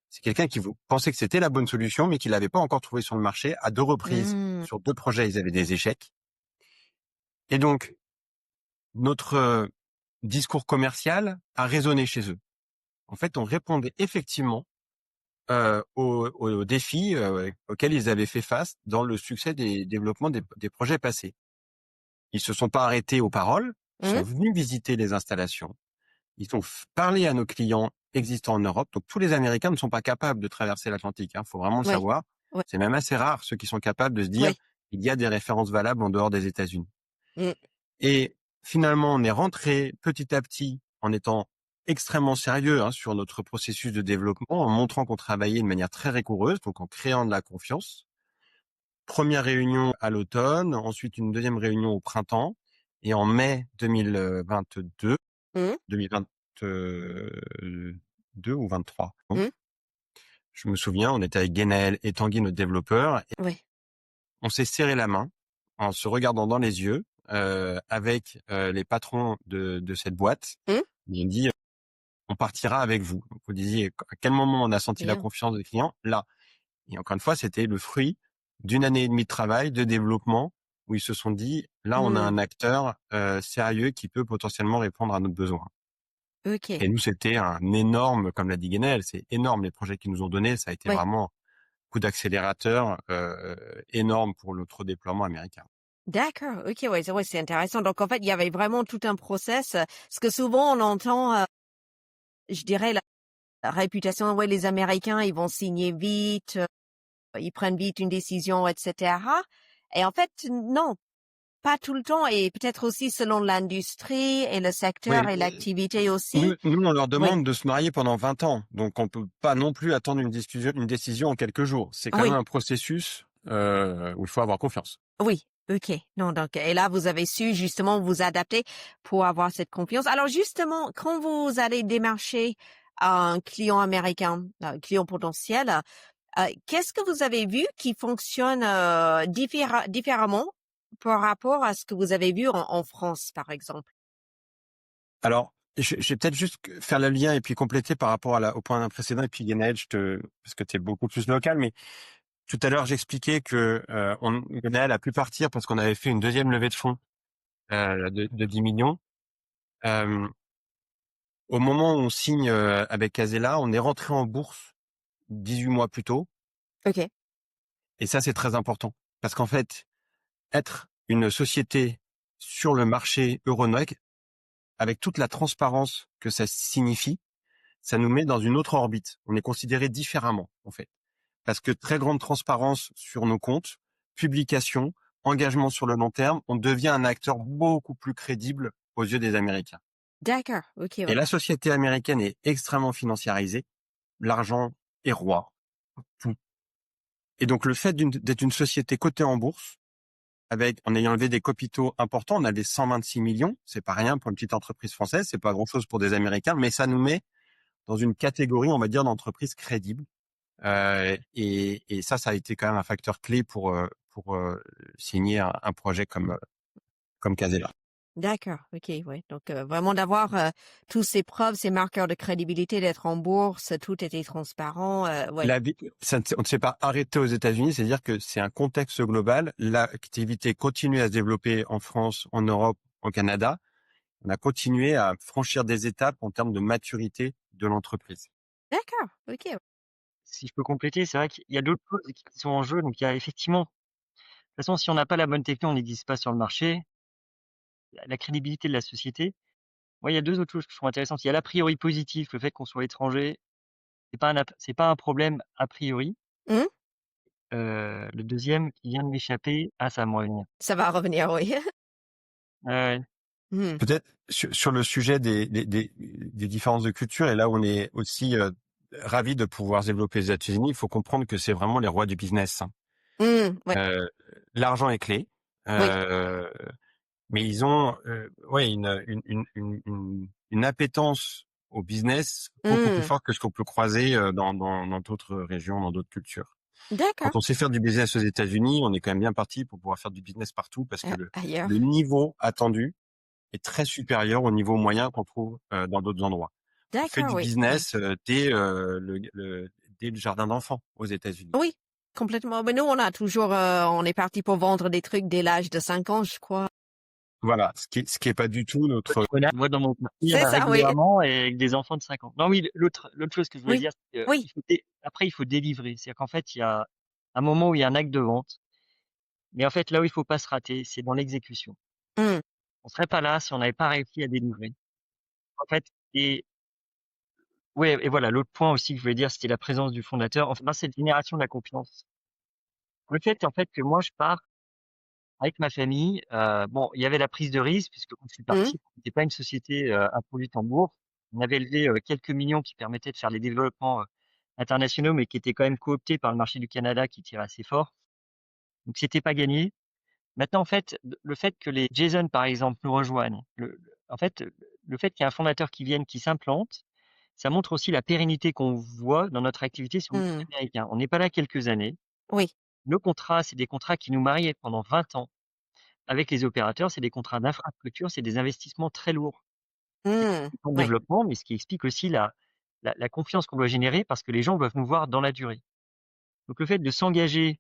Speaker 3: C'est quelqu'un qui pensait que c'était la bonne solution, mais qui l'avait pas encore trouvé sur le marché à 2 reprises.
Speaker 1: Mmh.
Speaker 3: Sur 2 projets, ils avaient des échecs. Et donc, notre discours commercial a résonné chez eux. En fait, on répondait effectivement aux défis auxquels ils avaient fait face dans le succès des développements des projets passés. Ils se sont pas arrêtés aux paroles, ils sont
Speaker 1: Mmh.
Speaker 3: venus visiter les installations, ils ont parlé à nos clients existants en Europe. Donc tous les Américains ne sont pas capables de traverser l'Atlantique, hein, faut vraiment le
Speaker 1: Oui.
Speaker 3: savoir.
Speaker 1: Oui.
Speaker 3: C'est même assez rare ceux qui sont capables de se dire
Speaker 1: Oui.
Speaker 3: il y a des références valables en dehors des États-Unis.
Speaker 1: Mmh.
Speaker 3: Et finalement, on est rentré petit à petit en étant extrêmement sérieux sur notre processus de développement, en montrant qu'on travaillait de manière très rigoureuse, donc en créant de la confiance. Première réunion à l'automne, ensuite une deuxième réunion au printemps, et en mai 2022,
Speaker 1: Mmh.
Speaker 3: 2022 ou 23,
Speaker 1: Mmh.
Speaker 3: je me souviens, on était avec Genaël et Tanguy, notre développeur, et
Speaker 1: Oui.
Speaker 3: on s'est serré la main en se regardant dans les yeux avec les patrons de cette boîte.
Speaker 1: Mmh.
Speaker 3: Ils ont dit on partira avec vous. Donc, vous disiez à quel moment on a senti la
Speaker 1: Bien.
Speaker 3: confiance des clients là. Et encore une fois, c'était le fruit d'une année et demie de travail, de développement, où ils se sont dit là, on a
Speaker 1: Mmh.
Speaker 3: un acteur sérieux qui peut potentiellement répondre à notre besoin.
Speaker 1: OK.
Speaker 3: Et nous, c'était un énorme, comme l'a dit Guénel, c'est énorme les projets qu'ils nous ont donnés. Ça a été
Speaker 1: Oui.
Speaker 3: vraiment un coup d'accélérateur énorme pour notre déploiement américain.
Speaker 1: D'accord. OK, ouais, c'est intéressant. Donc en fait, il y avait vraiment tout un process, parce que souvent on entend, je dirais la réputation, ouais, les Américains, ils vont signer vite, ils prennent vite une décision, et cetera. Et en fait, non, pas tout le temps et peut-être aussi selon l'industrie et le secteur
Speaker 3: Oui,
Speaker 1: et l'activité
Speaker 3: nous,
Speaker 1: aussi.
Speaker 3: on leur
Speaker 1: Oui,
Speaker 3: demande de se marier pendant 20 ans. Donc, on peut pas non plus attendre une décision en quelques jours. C'est quand même
Speaker 1: oui,
Speaker 3: un processus où il faut avoir confiance.
Speaker 1: oui. OK. Non, donc et là, vous avez su justement vous adapter pour avoir cette confiance. Alors justement, quand vous allez démarcher un client américain, un client potentiel, qu'est-ce que vous avez vu qui fonctionne, différemment par rapport à ce que vous avez vu en France, par exemple?
Speaker 3: Alors, je vais peut-être juste faire le lien et puis compléter par rapport au point précédent et puis Guénaël, parce que tu es beaucoup plus local, mais tout à l'heure, j'expliquais que Guénaël a pu partir parce qu'on avait fait une deuxième levée de fonds de 10 millions. Au moment où on signe avec Casella, on est rentré en bourse 18 mois plus tôt.
Speaker 1: OK.
Speaker 3: Et ça, c'est très important. Parce qu'en fait, être une société sur le marché Euronext, avec toute la transparence que ça signifie, ça nous met dans une autre orbite. On est considéré différemment, en fait. Parce que très grande transparence sur nos comptes, publication, engagement sur le long terme, on devient un acteur beaucoup plus crédible aux yeux des Américains.
Speaker 1: D'accord. OK,
Speaker 3: Et
Speaker 1: ouais.
Speaker 3: la société américaine est extrêmement financiarisée. L'argent est roi. Tout. Et donc, le fait d'être une société cotée en bourse, en ayant levé des capitaux importants, on avait 126 millions. C'est pas rien pour une petite entreprise française. C'est pas grand chose pour des Américains, mais ça nous met dans une catégorie, on va dire, d'entreprise crédible. Et ça a été quand même un facteur clé pour signer un projet comme Casella.
Speaker 1: D'accord, OK, ouais. Donc, vraiment d'avoir, tous ces preuves, ces marqueurs de crédibilité, d'être en bourse, tout était transparent, ouais.
Speaker 3: On ne s'est pas arrêté aux États-Unis, c'est-à-dire que c'est un contexte global. L'activité continue à se développer en France, en Europe, au Canada. On a continué à franchir des étapes en termes de maturité de l'entreprise.
Speaker 1: D'accord, OK.
Speaker 2: Si je peux compléter, c'est vrai qu'il y a d'autres choses qui sont en jeu. Donc il y a effectivement, de toute façon, si on n'a pas la bonne techno, on n'existe pas sur le marché. La crédibilité de la société. Moi, il y a 2 autres choses qui sont intéressantes. Il y a l'a priori positif, le fait qu'on soit étranger, c'est pas un problème a priori.
Speaker 1: Mmh.
Speaker 2: Le deuxième qui vient de m'échapper, ça va me revenir.
Speaker 1: Ça va revenir, oui.
Speaker 2: Ouais, ouais.
Speaker 1: Mmh.
Speaker 3: Peut-être sur le sujet des différences de culture, et là où on est aussi ravi de pouvoir se développer les États-Unis, il faut comprendre que c'est vraiment les rois du business.
Speaker 1: Mmh, ouais,
Speaker 3: L'argent est clé,
Speaker 1: oui.
Speaker 3: mais ils ont une appétence au business beaucoup plus
Speaker 1: Mmh.
Speaker 3: forte que ce qu'on peut croiser dans d'autres régions, dans d'autres cultures.
Speaker 1: D'accord.
Speaker 3: Quand on sait faire du business aux États-Unis, on est quand même bien parti pour pouvoir faire du business partout parce que
Speaker 1: Ailleurs.
Speaker 3: le niveau attendu est très supérieur au niveau moyen qu'on trouve dans d'autres endroits. On fait
Speaker 1: D'accord,
Speaker 3: du
Speaker 1: oui. Mmh.
Speaker 3: business dès le jardin d'enfants aux États-Unis.
Speaker 1: Oui, complètement. Mais nous, on a toujours, on est parti pour vendre des trucs dès l'âge de 5 ans, je crois.
Speaker 3: Voilà, ce qui est pas du tout notre.
Speaker 2: Moi, dans mon quartier,
Speaker 1: C'est ça, oui.
Speaker 2: régulièrement et avec des enfants de 5 ans. Non, oui, l'autre chose que je voulais
Speaker 1: Oui,
Speaker 2: dire, c'est
Speaker 1: oui.
Speaker 2: après, il faut délivrer. C'est-à-dire qu'en fait, il y a un moment où il y a un acte de vente, mais en fait, là où il faut pas se rater, c'est dans l'exécution.
Speaker 1: Mmh.
Speaker 2: On serait pas là si on n'avait pas réussi à délivrer. En fait, et ouais, et voilà, l'autre point aussi que je voulais dire, c'était la présence du fondateur. Enfin, cette génération de la confiance. Le fait, en fait, que moi, je pars avec ma famille, bon, il y avait la prise de risque puisque quand je suis
Speaker 1: Mmh.
Speaker 2: parti, c'était pas une société, introduite en bourse. On avait levé, quelques millions qui permettaient de faire les développements, internationaux, mais qui étaient quand même cooptés par le marché du Canada qui tirait assez fort. Donc c'était pas gagné. Maintenant, en fait, le fait que les Jason, par exemple, nous rejoignent, en fait, le fait qu'il y ait un fondateur qui vienne, qui s'implante, ça montre aussi la pérennité qu'on voit dans notre activité sur le marché
Speaker 1: Mmh.
Speaker 2: américain. On n'est pas là quelques années.
Speaker 1: Oui.
Speaker 2: Nos contrats, c'est des contrats qui nous mariaient pendant 20 ans. Avec les opérateurs, c'est des contrats d'infrastructure, c'est des investissements très lourds. C'est
Speaker 1: Mmh.
Speaker 2: en
Speaker 1: Ouais.
Speaker 2: développement, mais ce qui explique aussi la confiance qu'on doit générer parce que les gens doivent nous voir dans la durée. Donc le fait de s'engager,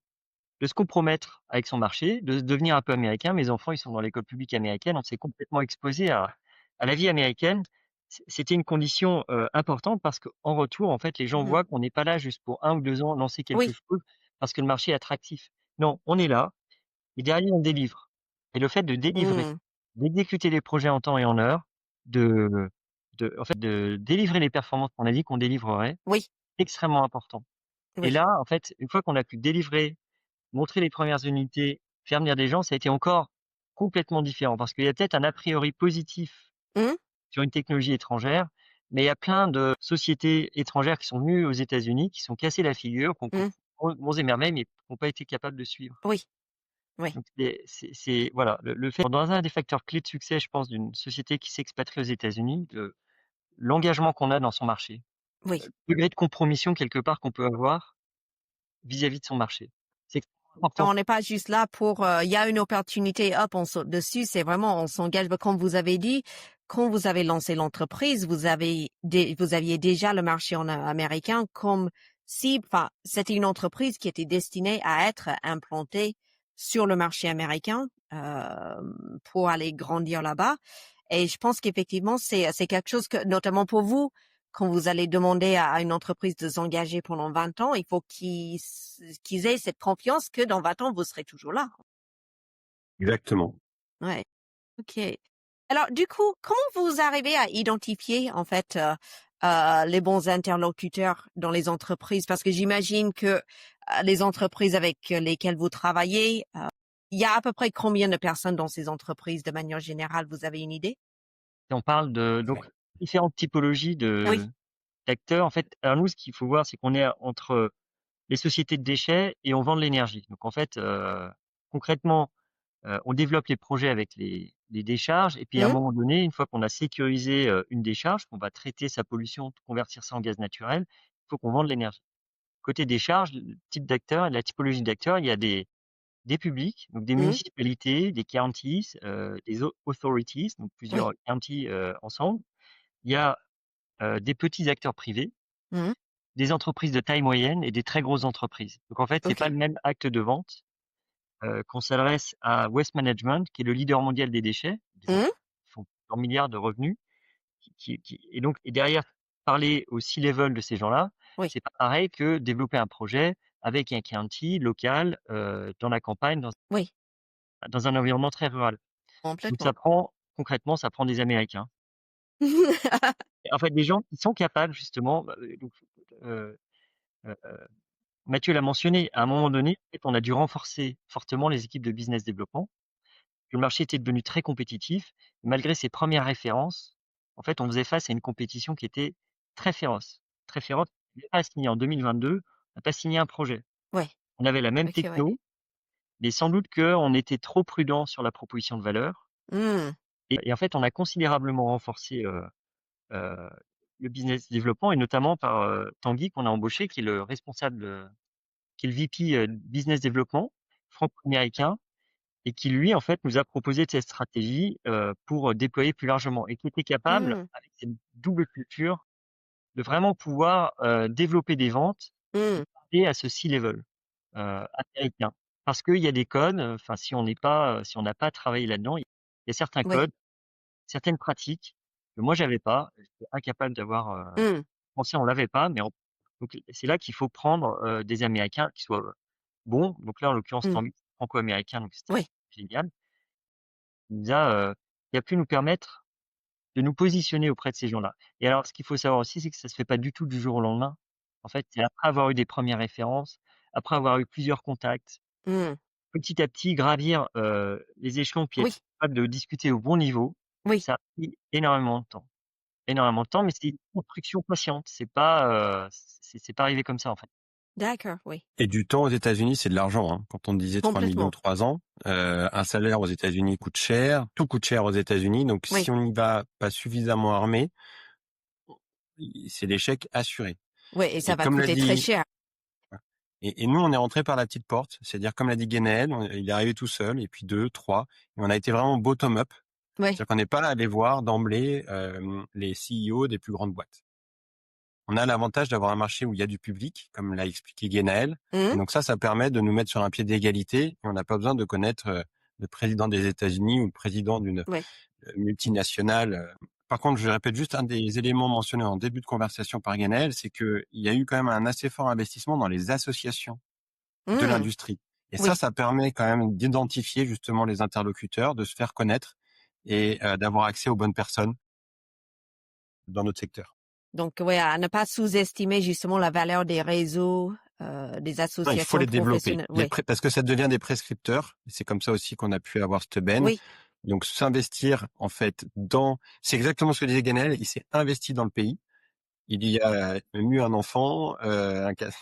Speaker 2: de se compromettre avec son marché, de devenir un peu américain. Mes enfants, ils sont dans l'école publique américaine, on s'est complètement exposé à la vie américaine. C'était une condition, importante parce qu'en retour, en fait, les gens
Speaker 1: Mmh.
Speaker 2: voient qu'on n'est pas là juste pour 1 ou 2 ans lancer quelque
Speaker 1: Oui.
Speaker 2: chose parce que le marché est attractif. Non, on est là et derrière on délivre et le fait de délivrer,
Speaker 1: Mmh.
Speaker 2: d'exécuter les projets en temps et en heure, de en fait, de délivrer les performances qu'on a dit qu'on délivrerait,
Speaker 1: Oui.
Speaker 2: extrêmement important et
Speaker 1: Oui.
Speaker 2: là, en fait, une fois qu'on a pu délivrer, montrer les premières unités, faire venir des gens, ça a été encore complètement différent parce qu'il y a peut-être un a priori positif
Speaker 1: Mmh.
Speaker 2: sur une technologie étrangère, mais il y a plein de sociétés étrangères qui sont venues aux États-Unis, qui se sont cassées la figure, qui ont
Speaker 1: Mmh.
Speaker 2: monts et merveilles, mais qui n'ont pas été capables de suivre.
Speaker 1: Oui. Oui.
Speaker 2: Donc voilà, le fait dans un des facteurs clés de succès, je pense, d'une société qui s'expatrie aux États-Unis, l'engagement qu'on a dans son marché,
Speaker 1: Oui.
Speaker 2: le degré de compromission quelque part qu'on peut avoir vis-à-vis de son marché. C'est important.
Speaker 1: On n'est pas juste là pour, il y a une opportunité, hop, on saute dessus. C'est vraiment, on s'engage. Comme vous avez dit, quand vous avez lancé l'entreprise, vous aviez déjà le marché américain comme cible. Enfin, c'était une entreprise qui était destinée à être implantée sur le marché américain pour aller grandir là-bas. Et je pense qu'effectivement, c'est quelque chose que, notamment pour vous, quand vous allez demander à une entreprise de s'engager pendant 20 ans, il faut qu'ils aient cette confiance que dans 20 ans, vous serez toujours là.
Speaker 3: Exactement.
Speaker 1: Ouais. OK. Alors, du coup, comment vous arrivez à identifier, en fait, les bons interlocuteurs dans les entreprises? Parce que j'imagine que les entreprises avec lesquelles vous travaillez, il y a à peu près combien de personnes dans ces entreprises de manière générale? Vous avez une idée?
Speaker 2: Et on parle de donc différentes typologies
Speaker 1: Oui.
Speaker 2: d'acteurs. En fait, alors nous, ce qu'il faut voir, c'est qu'on est entre les sociétés de déchets et on vend de l'énergie. Donc en fait, concrètement, on développe les projets avec les décharges et puis à un
Speaker 1: Mmh.
Speaker 2: moment donné, une fois qu'on a sécurisé, une décharge, qu'on va traiter sa pollution, convertir ça en gaz naturel, il faut qu'on vende de l'énergie. Côté décharge, le type d'acteurs, la typologie d'acteurs, il y a des publics, donc des
Speaker 1: Mmh.
Speaker 2: municipalités, des counties, des authorities, donc
Speaker 1: Oui.
Speaker 2: plusieurs counties, ensemble. Il y a, des petits acteurs privés,
Speaker 1: Mmh.
Speaker 2: des entreprises de taille moyenne et des très grosses entreprises. Donc en fait, c'est pas
Speaker 1: OK.
Speaker 2: le même acte de vente, qu'on s'adresse à Waste Management, qui est le leader mondial des déchets, des
Speaker 1: Mmh.
Speaker 2: entreprises qui font plusieurs milliards de revenus, et derrière, parler au C-level de ces gens-là,
Speaker 1: Oui.
Speaker 2: c'est pas pareil que développer un projet avec un county local, dans la campagne,
Speaker 1: Oui.
Speaker 2: dans un environnement très rural. Donc
Speaker 1: Complètement.
Speaker 2: concrètement, ça prend des Américains. Et en fait, des gens qui sont capables justement, donc, heu heu, Mathieu l'a mentionné, à un moment donné, en fait, on a dû renforcer fortement les équipes de business développement. Le marché était devenu très compétitif. Malgré ses premières références, en fait, on faisait face à une compétition qui était très féroce, très féroce. On n'a pas signé en 2022, on n'a pas signé un projet.
Speaker 1: Ouais.
Speaker 2: On avait la même
Speaker 1: OK, ouais.
Speaker 2: techno, mais sans doute qu'on était trop prudent sur la proposition de valeur
Speaker 1: Mmh.
Speaker 2: et en fait, on a considérablement renforcé, heu, le business développement et notamment par, Tanguy qu'on a embauché qui est le responsable, qui est le VP, business développement franco-américain et qui lui, en fait, nous a proposé cette stratégie, pour, déployer plus largement et qui était capable,
Speaker 1: Mmh.
Speaker 2: avec cette double culture, de vraiment pouvoir, développer des ventes
Speaker 1: Mmh.
Speaker 2: et à ce C-level, américain. Parce qu'il y a des codes, enfin si on n'a pas travaillé là-dedans, il y a certains
Speaker 1: Oui.
Speaker 2: codes, certaines pratiques que moi j'avais pas, j'étais incapable d'avoir,
Speaker 1: Mmh.
Speaker 2: français on l'avait pas, mais donc c'est là qu'il faut prendre, des Américains qui soient, bons. Donc là, en l'occurrence,
Speaker 1: Mmh.
Speaker 2: Tanguy, franco-américain, donc c'était
Speaker 1: Oui.
Speaker 2: génial. Qui a pu nous permettre de nous positionner auprès de ces gens-là. Et alors, ce qu'il faut savoir aussi, c'est que ça se fait pas du tout du jour au lendemain. En fait, c'est après avoir eu des premières références, après avoir eu plusieurs contacts,
Speaker 1: Mmh.
Speaker 2: petit à petit gravir, les échelons, puis être
Speaker 1: Oui.
Speaker 2: capable de discuter au bon niveau.
Speaker 1: Oui.
Speaker 2: Ça a pris énormément de temps, mais c'est une construction patiente. C'est pas arrivé comme ça, en fait.
Speaker 1: D'accord, oui.
Speaker 3: Et du temps aux États-Unis, c'est de l'argent, hein. Quand on disait 3 millions
Speaker 1: Complètement.
Speaker 3: 3 ans, un salaire aux États-Unis coûte cher, tout coûte cher aux États-Unis. Donc,
Speaker 1: Oui.
Speaker 3: si on n'y va pas suffisamment armé, c'est l'échec assuré.
Speaker 1: Oui, et ça
Speaker 3: Et
Speaker 1: va
Speaker 3: comme l'a
Speaker 1: coûter très
Speaker 3: dit,
Speaker 1: cher.
Speaker 3: et nous, on est rentré par la petite porte. C'est-à-dire, comme l'a dit Guénel, il est arrivé tout seul, et puis 2, 3, et on a été vraiment bottom-up.
Speaker 1: Oui.
Speaker 3: C'est-à-dire qu'on n'est pas allé voir d'emblée, les CEO des plus grandes boîtes. On a l'avantage d'avoir un marché où il y a du public, comme l'a expliqué Guénaël.
Speaker 1: Mmh.
Speaker 3: Et donc ça permet de nous mettre sur un pied d'égalité et on n'a pas besoin de connaître le président des États-Unis ou le président d'une
Speaker 1: Oui.
Speaker 3: multinationale. Par contre, je répète juste un des éléments mentionnés en début de conversation par Guénaël, c'est qu'il y a eu quand même un assez fort investissement dans les associations de
Speaker 1: Mmh.
Speaker 3: l'industrie. Et
Speaker 1: Oui.
Speaker 3: ça permet quand même d'identifier justement les interlocuteurs, de se faire connaître et d'avoir accès aux bonnes personnes dans notre secteur.
Speaker 1: Donc, ouais, à ne pas sous-estimer justement la valeur des réseaux, des
Speaker 3: Non, il faut
Speaker 1: associations
Speaker 3: les développer.
Speaker 1: professionnelles. Oui.
Speaker 3: Parce que ça devient des prescripteurs. C'est comme ça aussi qu'on a pu avoir cette benne.
Speaker 1: Oui.
Speaker 3: Donc, s'investir, en fait, c'est exactement ce que disait Ganel. Il s'est investi dans le pays. il y a eu un enfant,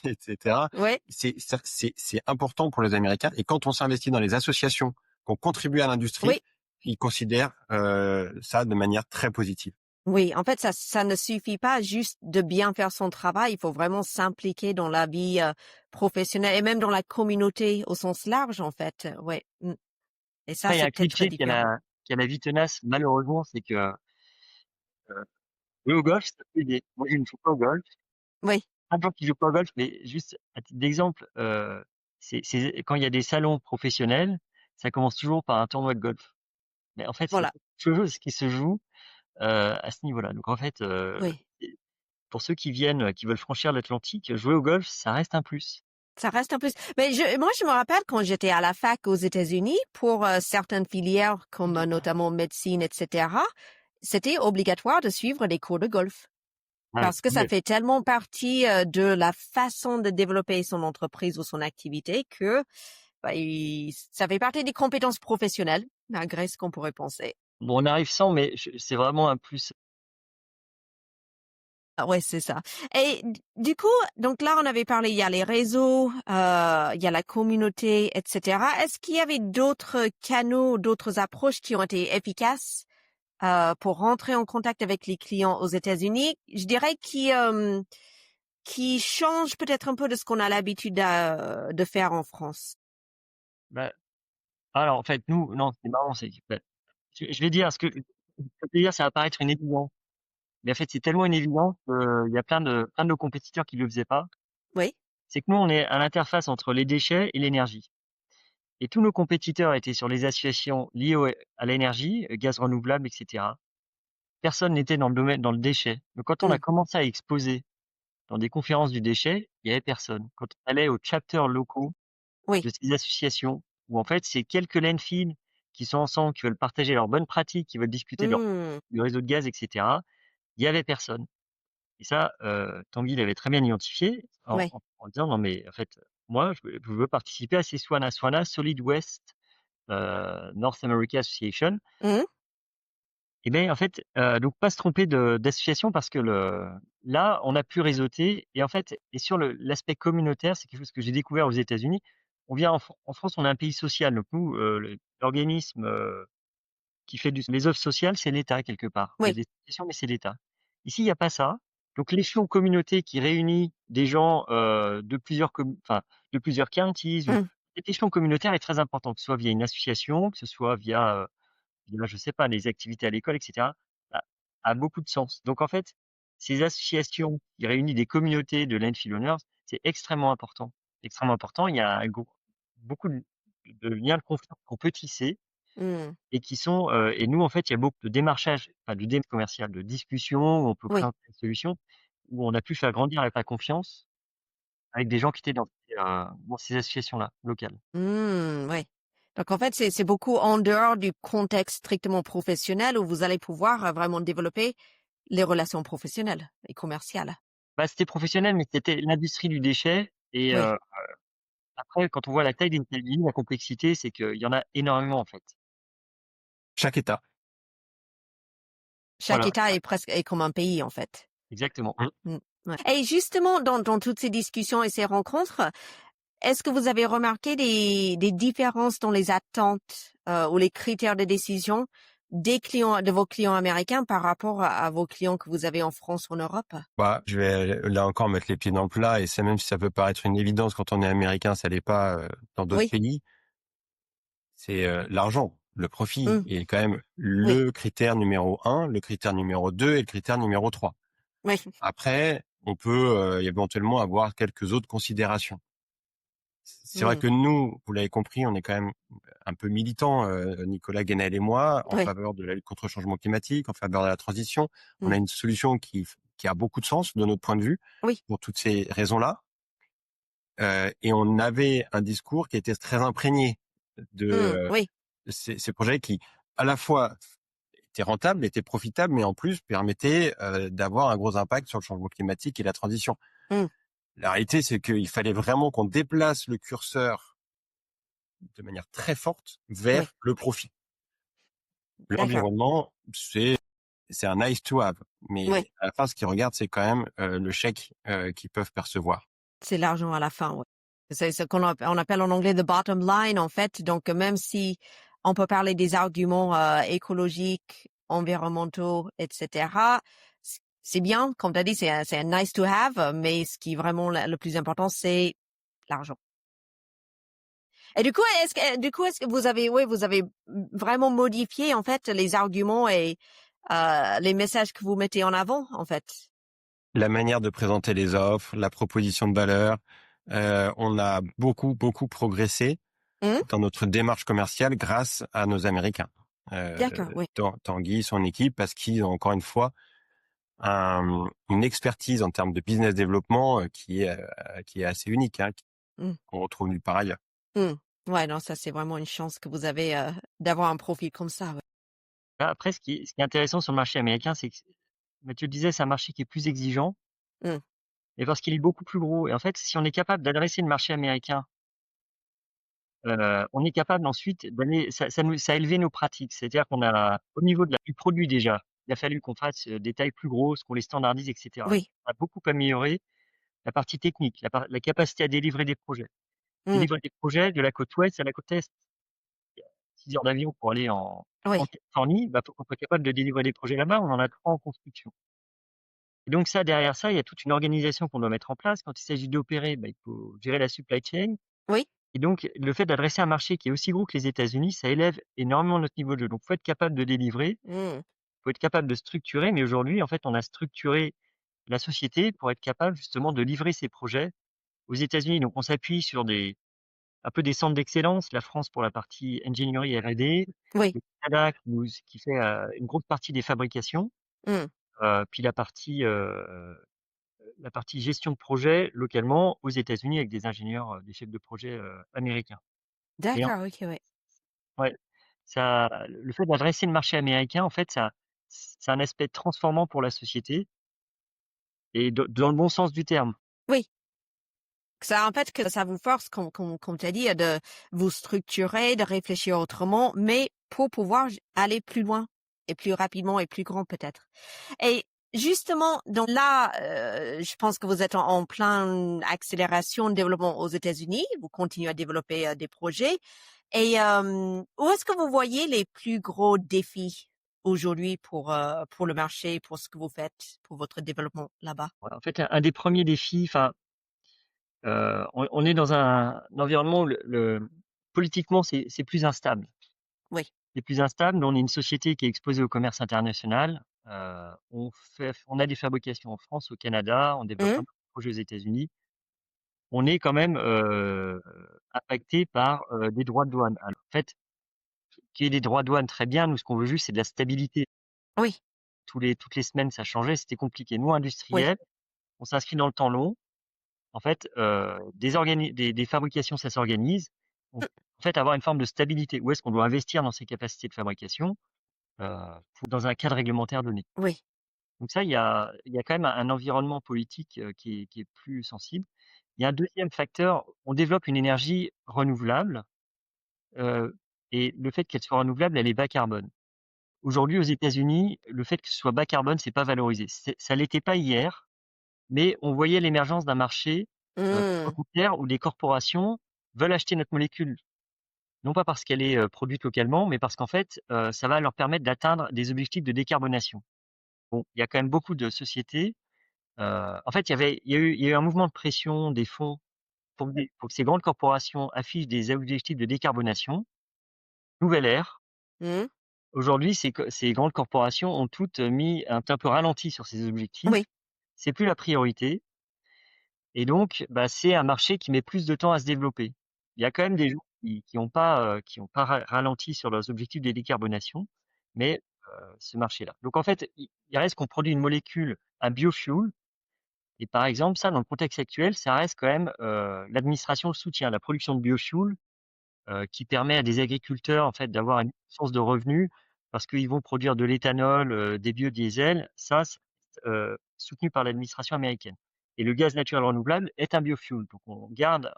Speaker 3: etc.
Speaker 1: Oui,
Speaker 3: C'est important pour les Américains. Et quand on s'investit dans les associations qu'on contribue à l'industrie,
Speaker 1: oui.
Speaker 3: ils considèrent ça de manière très positive.
Speaker 1: Oui, en fait, ça ne suffit pas juste de bien faire son travail. Il faut vraiment s'impliquer dans la vie professionnelle et même dans la communauté au sens large, en fait. Ouais. Et ça,
Speaker 2: Après, il y a
Speaker 1: c'est
Speaker 2: un
Speaker 1: peut-être très
Speaker 2: cliché
Speaker 1: différent.
Speaker 2: qui a la vie tenace, malheureusement, c'est que jouer au golf, ça peut aider. Moi, je ne joue pas au golf.
Speaker 1: Oui,
Speaker 2: Plein de gens qui jouent pas au golf, mais juste à titre d'exemple, c'est quand il y a des salons professionnels, ça commence toujours par un tournoi de golf. Mais en fait, c'est
Speaker 1: voilà.
Speaker 2: quelque chose qui se joue à ce niveau-là. Donc en fait,
Speaker 1: Oui,
Speaker 2: et pour ceux qui viennent, qui veulent franchir l'Atlantique, jouer au golf, ça reste un plus.
Speaker 1: ça reste un plus. Mais moi, je me rappelle quand j'étais à la fac aux États-Unis, pour certaines filières comme notamment médecine, etc., c'était obligatoire de suivre des cours de golf.
Speaker 2: Ouais,
Speaker 1: Parce que ça
Speaker 2: ouais.
Speaker 1: fait tellement partie de la façon de développer son entreprise ou son activité que bah, ça fait partie des compétences professionnelles, malgré ce qu'on pourrait penser.
Speaker 2: Bon, on arrive sans, mais c'est vraiment un plus.
Speaker 1: Ah ouais, c'est ça. Et du coup, donc là, on avait parlé, il y a les réseaux, il y a la communauté, etc. Est-ce qu'il y avait d'autres canaux, d'autres approches qui ont été efficaces pour rentrer en contact avec les clients aux États-Unis? Je dirais qui change peut-être un peu de ce qu'on a l'habitude de faire en France.
Speaker 2: Bah, alors en fait, nous, non, c'est marrant, c'est que, bah, je vais dire ce que je vais dire, ça va paraître une évidence. Mais en fait, c'est tellement une évidence qu'il y a plein de nos compétiteurs qui le faisaient pas.
Speaker 1: Oui.
Speaker 2: C'est que nous, on est à l'interface entre les déchets et l'énergie. Et tous nos compétiteurs étaient sur les associations liées à l'énergie, gaz renouvelable, etc. Personne n'était dans le domaine, dans le déchet. Donc, quand on a
Speaker 1: Mm.
Speaker 2: commencé à exposer dans des conférences du déchet, il y avait personne. Quand on allait aux chapters locaux
Speaker 1: Oui.
Speaker 2: de ces associations, où en fait, c'est quelques landfills qui sont ensemble, qui veulent partager leurs bonnes pratiques, qui veulent discuter de
Speaker 1: Mm.
Speaker 2: du réseau de gaz, etc. Il y avait personne. Et ça, Tanguy l'avait très bien identifié
Speaker 1: Oui.
Speaker 2: en disant: «Non mais en fait, moi je veux participer à ces SWANA». SWANA, Solid Waste, North America Association.
Speaker 1: Mm.
Speaker 2: Et beh, en fait, donc pas se tromper d'association parce que là, on a pu réseauter et en fait et sur l'aspect communautaire, c'est quelque chose que j'ai découvert aux États-Unis. On vient en France, on est un pays social, donc nous, l'organisme, qui fait les œuvres sociales, c'est l'État quelque part. Il y a
Speaker 1: Oui.
Speaker 2: des associations, mais c'est l'État. Ici, il y a pas ça. Donc l'échelon communauté qui réunit des gens, de plusieurs counties ou
Speaker 1: Mm.
Speaker 2: cet échelon communautaire est très important, que ce soit via une association, que ce soit via je sais pas, les activités à l'école et cetera, a beaucoup de sens. Donc en fait, ces associations qui réunissent des communautés de landfill owners, c'est extrêmement important. Extrêmement important. Il y a un beaucoup de liens de confiance qu'on peut tisser
Speaker 1: Mm.
Speaker 2: et qui sont, et nous, en fait, il y a beaucoup de démarchage, enfin, de démarchage commercial, de discussions où on peut
Speaker 1: Oui.
Speaker 2: présenter une solution, où on a pu faire grandir avec la confiance avec des gens qui étaient dans ces associations-là, locales.
Speaker 1: Oui. Donc en fait, c'est beaucoup en dehors du contexte strictement professionnel où vous allez pouvoir vraiment développer les relations professionnelles et commerciales.
Speaker 2: Bah, c'était professionnel, mais c'était l'industrie du déchet et
Speaker 1: Oui.
Speaker 2: après, quand on voit la taille des États-Unis, la complexité, c'est qu'il y en a énormément, en fait.
Speaker 3: Chaque État.
Speaker 1: Chaque
Speaker 2: Voilà,
Speaker 1: État est comme un pays en fait.
Speaker 2: exactement.
Speaker 1: Mm. Ouais. Et justement, dans toutes ces discussions et ces rencontres, est-ce que vous avez remarqué des différences dans les attentes ou les critères de décision des clients, de vos clients américains par rapport à vos clients que vous avez en France ou en Europe?
Speaker 3: Bah, je vais là encore mettre les pieds dans le plat et c'est même si ça peut paraître une évidence quand on est américain, ça l'est pas dans d'autres
Speaker 1: Oui.
Speaker 3: pays. C'est l'argent, le profit
Speaker 1: Mm.
Speaker 3: est quand même
Speaker 1: Oui.
Speaker 3: le critère numéro 1, le critère numéro 2 et le critère numéro 3.
Speaker 1: Oui.
Speaker 3: Après, on peut éventuellement avoir quelques autres considérations. C'est vrai
Speaker 1: Mm.
Speaker 3: que nous, vous l'avez compris, on est quand même un peu militants, Nicolas Guénel et moi, en
Speaker 1: Oui.
Speaker 3: faveur de la lutte contre le changement climatique, en faveur de la transition. On a
Speaker 1: Mm.
Speaker 3: une solution qui a beaucoup de sens de notre point de vue
Speaker 1: Oui.
Speaker 3: pour toutes ces raisons-là. Et on avait un discours qui était très imprégné de
Speaker 1: Oui.
Speaker 3: ces projets qui, à la fois, étaient rentables, étaient profitables, mais en plus permettaient d'avoir un gros impact sur le changement climatique et la transition.
Speaker 1: Mm.
Speaker 3: La réalité, c'est qu'il fallait vraiment qu'on déplace le curseur de manière très forte
Speaker 1: Oui.
Speaker 3: vers le profit.
Speaker 1: D'accord.
Speaker 3: L'environnement, c'est c'est un nice to have. Mais
Speaker 1: Oui,
Speaker 3: à la fin, ce qu'ils regardent, c'est quand même le chèque qu'ils peuvent percevoir.
Speaker 1: c'est l'argent à la fin, ouais. C'est ce on appelle en anglais the bottom line, en fait. Donc, même si on peut parler des arguments écologiques, environnementaux, etc., c'est bien, comme tu as dit, c'est un nice to have, mais ce qui est vraiment le plus important, c'est l'argent. Et du coup, est-ce que vous avez vraiment modifié, en fait, les arguments et les messages que vous mettez en avant, en fait?
Speaker 3: La manière de présenter les offres, la proposition de valeur, on a beaucoup, beaucoup progressé
Speaker 1: Mmh?
Speaker 3: dans notre démarche commerciale grâce à nos Américains.
Speaker 1: D'accord, oui.
Speaker 3: Tanguy, son équipe, parce qu'ils ont encore une fois une expertise en termes de business développement qui est assez unique, hein,
Speaker 1: Mmh.
Speaker 3: qu'on retrouve nulle part ailleurs.
Speaker 1: Mmh. Ouais, non, ça, c'est vraiment une chance que vous avez, d'avoir un profil comme ça, ouais.
Speaker 2: Après, ce qui est intéressant sur le marché américain, c'est que, Mathieu le disait, c'est un marché qui est plus exigeant,
Speaker 1: Mmh.
Speaker 2: mais parce qu'il est beaucoup plus gros. Et en fait, si on est capable d'adresser le marché américain, on est capable ensuite d'aller, ça a élevé nos pratiques. C'est-à-dire qu'on a, au niveau du produit déjà, il a fallu qu'on fasse des tailles plus grosses, qu'on les standardise, etc.
Speaker 1: Oui.
Speaker 2: On a beaucoup amélioré la partie technique, la capacité à délivrer des projets.
Speaker 1: Mmh.
Speaker 2: Délivrer des projets de la côte ouest à la côte est. 6 heures d'avion pour aller en
Speaker 1: Oui.
Speaker 2: Californie, bah, faut qu'on soit capable de délivrer des projets là-bas. On en a 3 en construction. Et donc ça, derrière ça, il y a toute une organisation qu'on doit mettre en place. Quand il s'agit d'opérer, bah, il faut gérer la supply chain.
Speaker 1: Oui.
Speaker 2: Et donc, le fait d'adresser un marché qui est aussi gros que les États-Unis, ça élève énormément notre niveau de jeu. Donc, faut être capable de délivrer,
Speaker 1: Mmh.
Speaker 2: faut être capable de structurer. Mais aujourd'hui, en fait, on a structuré la société pour être capable justement de livrer ces projets aux États-Unis. Donc, on s'appuie sur un peu des centres d'excellence. La France pour la partie ingénierie R&D,
Speaker 1: Oui.
Speaker 2: le Canada qui fait une grosse partie des fabrications,
Speaker 1: Mmh.
Speaker 2: puis la partie gestion de projet localement aux États-Unis avec des ingénieurs, des chefs de projet américains. Et
Speaker 1: D'accord, OK, ouais.
Speaker 2: ouais, ça, le fait d'adresser le marché américain, en fait, c'est un aspect transformant pour la société et dans le bon sens du terme.
Speaker 1: Oui. Ça, en fait, que ça vous force, comme tu as dit, de vous structurer, de réfléchir autrement, mais pour pouvoir aller plus loin et plus rapidement et plus grand peut-être. Et justement, donc là, je pense que vous êtes en plein accélération de développement aux États-Unis. Vous continuez à développer des projets. Et où est-ce que vous voyez les plus gros défis aujourd'hui pour le marché, pour ce que vous faites, pour votre développement là-bas?
Speaker 2: Ouais, en fait, un des premiers défis, enfin, on est dans un environnement où politiquement, c'est plus instable.
Speaker 1: Oui.
Speaker 2: C'est plus instable, mais on est une société qui est exposée au commerce international. On a des fabrications en France, au Canada, on développe un
Speaker 1: Mmh.
Speaker 2: projet aux États-Unis. On est quand même impacté par des droits de douane. Alors, en fait, qu'il y ait des droits de douane, très bien. Nous, ce qu'on veut juste, c'est de la stabilité.
Speaker 1: Oui,
Speaker 2: Toutes les semaines, ça changeait, c'était compliqué. Nous,
Speaker 1: oui.
Speaker 2: industriels, on s'inscrit dans le temps long. En fait, des fabrications, ça s'organise.
Speaker 1: Mmh.
Speaker 2: En fait, avoir une forme de stabilité. Où est-ce qu'on doit investir dans ces capacités de fabrication dans un cadre réglementaire donné.
Speaker 1: Oui.
Speaker 2: Donc ça, il y a quand même un environnement politique qui est plus sensible. Il y a un deuxième facteur, on développe une énergie renouvelable euh, et le fait qu'elle soit renouvelable, elle est bas carbone. Aujourd'hui, aux États-Unis, le fait que ce soit bas carbone, c'est pas valorisé. Ça l'était pas hier, mais on voyait l'émergence d'un marché
Speaker 1: Mmh.
Speaker 2: propriétaire où des corporations veulent acheter notre molécule. Non pas parce qu'elle est produite localement, mais parce qu'en fait, ça va leur permettre d'atteindre des objectifs de décarbonation. Bon, il y a quand même beaucoup de sociétés. En fait, il y a eu un mouvement de pression des fonds pour que ces grandes corporations affichent des objectifs de décarbonation. Nouvelle ère.
Speaker 1: Mmh.
Speaker 2: Aujourd'hui, ces grandes corporations ont toutes mis un peu ralenti sur ces objectifs.
Speaker 1: Oui.
Speaker 2: C'est plus la priorité. Et donc, bah, c'est un marché qui met plus de temps à se développer. Il y a quand même des gens qui ont pas ralenti sur leurs objectifs de décarbonation, mais ce marché-là. Donc en fait, il reste qu'on produit une molécule, un biofuel. Et par exemple, ça, dans le contexte actuel, ça reste quand même l'administration le soutient, la production de biofuel qui permet à des agriculteurs en fait d'avoir une source de revenus parce qu'ils vont produire de l'éthanol, des biodiesels. Ça, c'est soutenu par l'administration américaine. Et le gaz naturel renouvelable est un biofuel. Donc on garde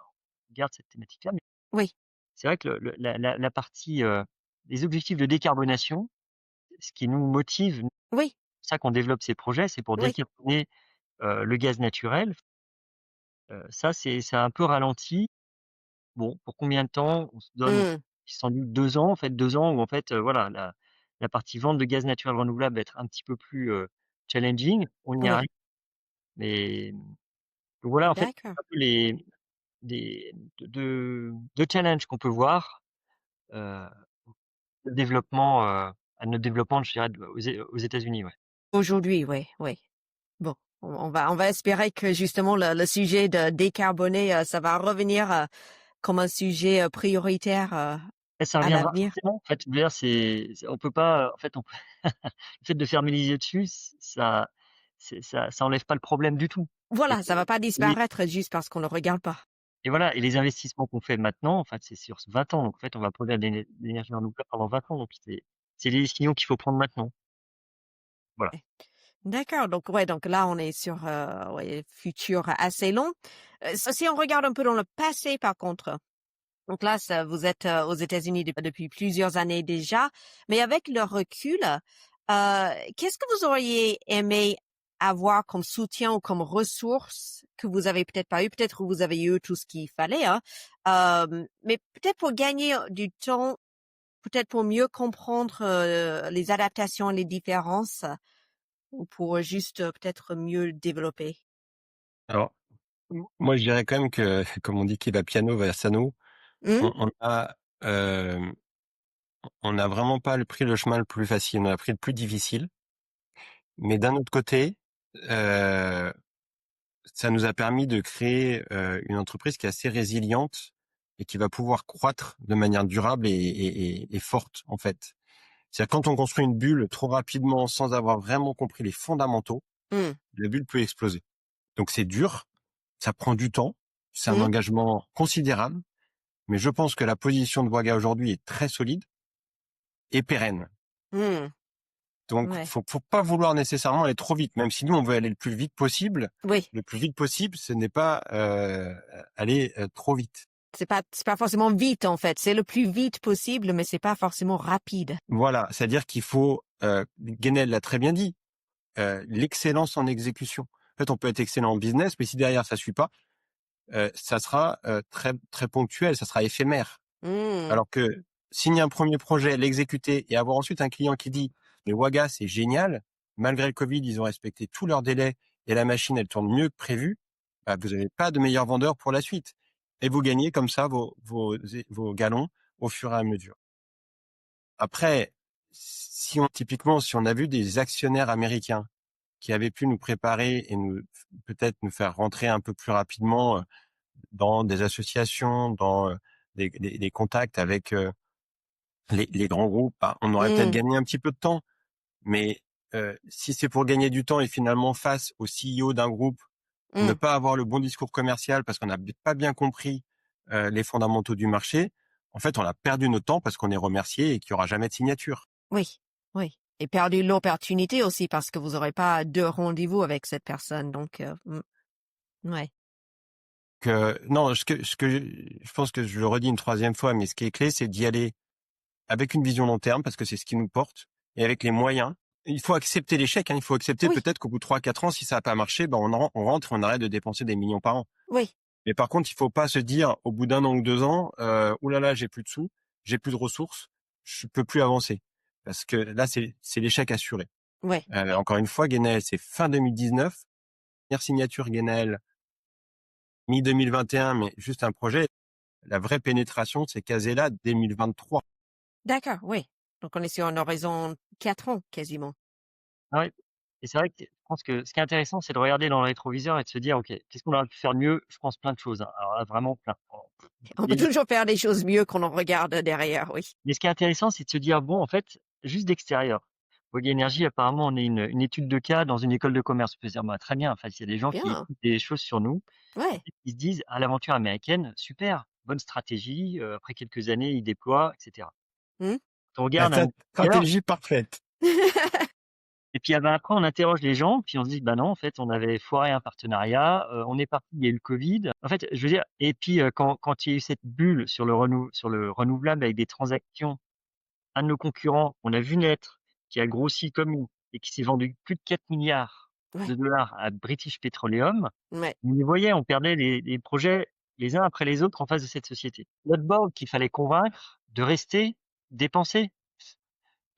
Speaker 2: cette thématique-là. Mais
Speaker 1: Oui.
Speaker 2: c'est vrai que la partie, les objectifs de décarbonation, ce qui nous motive,
Speaker 1: Oui.
Speaker 2: ça qu'on développe ces projets, c'est pour
Speaker 1: Oui.
Speaker 2: décarboner le gaz naturel. Ça, c'est un peu ralenti. Bon, pour combien de temps? On se donne
Speaker 1: Mmh.
Speaker 2: sans doute 2 ans, en fait, 2 ans où en fait, voilà, la partie vente de gaz naturel renouvelable va être un petit peu plus, challenging. On y
Speaker 1: Oui.
Speaker 2: arrive, mais donc voilà, en fait,
Speaker 1: D'accord.
Speaker 2: un peu les des de challenges qu'on peut voir, heu, le développement, à notre développement, je dirais, aux États-Unis, ouais.
Speaker 1: Aujourd'hui, oui, oui. Bon, on va espérer que justement le sujet de décarboner, ça va revenir, comme un sujet, prioritaire,
Speaker 2: Et ça
Speaker 1: à
Speaker 2: reviendra
Speaker 1: l'avenir.
Speaker 2: forcément. En fait, je veux dire, on peut pas, en fait, on peut le fait de fermer les yeux dessus, ça enlève pas le problème du tout. Et
Speaker 1: Voilà, ça va pas
Speaker 2: les
Speaker 1: disparaître juste parce qu'on le regarde pas.
Speaker 2: et voilà, et les investissements qu'on fait maintenant, en fait, c'est sur 20 ans. Donc en fait, on va produire de l'énergie renouvelable pendant 20 ans. Donc c'est les décisions qu'il faut prendre maintenant. Voilà.
Speaker 1: D'accord, donc ouais, donc là, on est sur, ouais, futur assez long. Ça, si on regarde un peu dans le passé, par contre, donc là, ça vous êtes, aux États-Unis depuis plusieurs années déjà, mais avec le recul, qu'est-ce que vous auriez aimé avoir comme soutien ou comme ressources que vous avez peut-être pas eu? Peut-être que vous avez eu tout ce qu'il fallait, hein, mais peut-être pour gagner du temps, peut-être pour mieux comprendre, les adaptations et les différences, ou pour juste, peut-être mieux le développer?
Speaker 3: Alors, moi, je dirais quand même que, comme on dit, qui va piano va sano.
Speaker 1: Mmh?
Speaker 3: On a, on n'a vraiment pas pris le chemin le plus facile, on a pris le plus difficile. Mais d'un autre côté, euh, ça nous a permis de créer une entreprise qui est assez résiliente et qui va pouvoir croître de manière durable et forte, en fait. C'est-à-dire quand on construit une bulle trop rapidement sans avoir vraiment compris les fondamentaux,
Speaker 1: Mmh.
Speaker 3: la bulle peut exploser. Donc c'est dur, ça prend du temps, c'est un
Speaker 1: Mmh.
Speaker 3: engagement considérable, mais je pense que la position de Waga aujourd'hui est très solide et pérenne.
Speaker 1: Mmh.
Speaker 3: Donc
Speaker 1: Ouais.
Speaker 3: faut pas vouloir nécessairement aller trop vite, même si nous on veut aller le plus vite possible.
Speaker 1: Oui.
Speaker 3: Le plus vite possible, ce n'est pas aller trop vite.
Speaker 1: C'est pas forcément vite, en fait. C'est le plus vite possible, mais c'est pas forcément rapide.
Speaker 3: Voilà, c'est-à-dire qu'il faut, Guénel l'a très bien dit, l'excellence en exécution. En fait, on peut être excellent en business, mais si derrière ça suit pas, ça sera très très ponctuel, ça sera éphémère.
Speaker 1: Mmh.
Speaker 3: Alors que signer un premier projet, l'exécuter et avoir ensuite un client qui dit mais Waga c'est génial, malgré le Covid ils ont respecté tous leurs délais et la machine elle tourne mieux que prévu, bah, vous n'avez pas de meilleur vendeur pour la suite et vous gagnez comme ça vos galons au fur et à mesure. Après, si on a vu des actionnaires américains qui avaient pu nous préparer et peut-être nous faire rentrer un peu plus rapidement dans des associations, dans des contacts avec les grands groupes, bah, on aurait peut-être
Speaker 1: Mmh.
Speaker 3: gagné un petit peu de temps. Mais si c'est pour gagner du temps et finalement face au CEO d'un groupe, ne
Speaker 1: Mmh.
Speaker 3: pas avoir le bon discours commercial parce qu'on n'a pas bien compris les fondamentaux du marché, en fait, on a perdu notre temps parce qu'on est remercié et qu'il n'y aura jamais de signature.
Speaker 1: Oui, oui, et perdu l'opportunité aussi parce que vous aurez pas 2 rendez-vous avec cette personne, donc ouais.
Speaker 3: Non, je pense que je le redis une troisième fois, mais ce qui est clé, c'est d'y aller avec une vision long terme parce que c'est ce qui nous porte et avec les moyens. Il faut accepter l'échec, hein. Il faut accepter
Speaker 1: Oui,
Speaker 3: peut-être qu'au bout de 3-4 ans, si ça n'a pas marché, ben on rentre et on arrête de dépenser des millions par an.
Speaker 1: oui,
Speaker 3: Mais par contre, il faut pas se dire au bout d'1 an ou 2 ans, «Ouh là là, j'ai plus de sous, j'ai plus de ressources, je peux plus avancer». Parce que là, c'est l'échec assuré.
Speaker 1: oui.
Speaker 3: Encore une fois, Genaël, c'est fin 2019. Première signature Genaël, mi-2021, mais juste un projet. La vraie pénétration, c'est Casella 2023.
Speaker 1: D'accord, oui. Donc on est sur un horizon 4 ans quasiment.
Speaker 2: Ah ouais, et c'est vrai que je pense que ce qui est intéressant, c'est de regarder dans le rétroviseur et de se dire: «OK, qu'est-ce qu'on aurait pu faire de mieux?» Je pense plein de choses, hein. Alors là, vraiment plein.
Speaker 1: On peut
Speaker 2: Et
Speaker 1: toujours faire des choses mieux qu'on en regarde derrière, oui.
Speaker 2: mais ce qui est intéressant, c'est de se dire: «Bon, en fait, juste d'extérieur, Boga Energy, apparemment, on est une étude de cas dans une école de commerce». On peut se dire: «Bah, très bien». Enfin, s'il y a des gens qui
Speaker 1: Bien,
Speaker 2: écoutent des choses sur nous,
Speaker 1: ouais.
Speaker 2: ils se disent: «Ah, l'aventure américaine, super, bonne stratégie». Après quelques années, ils déploient, et cetera.
Speaker 1: Mmh.
Speaker 2: On
Speaker 3: La
Speaker 2: regarde un extérieur,
Speaker 3: stratégie parfaite.
Speaker 2: et puis, ah bah, après, on interroge les gens, puis on se dit: «Bah non, en fait, on avait foiré un partenariat, on est parti, il y a eu le Covid». En fait, je veux dire, et puis, quand il y a eu cette bulle sur le renouvelable avec des transactions, un de nos concurrents, on a vu naître, qui a grossi comme nous, et qui s'est vendu plus de 4 milliards
Speaker 1: Ouais.
Speaker 2: de dollars à British Petroleum.
Speaker 1: Ouais.
Speaker 2: Vous les voyez, on perdait les projets les uns après les autres en face de cette société. Notre board qu'il fallait convaincre de rester dépenser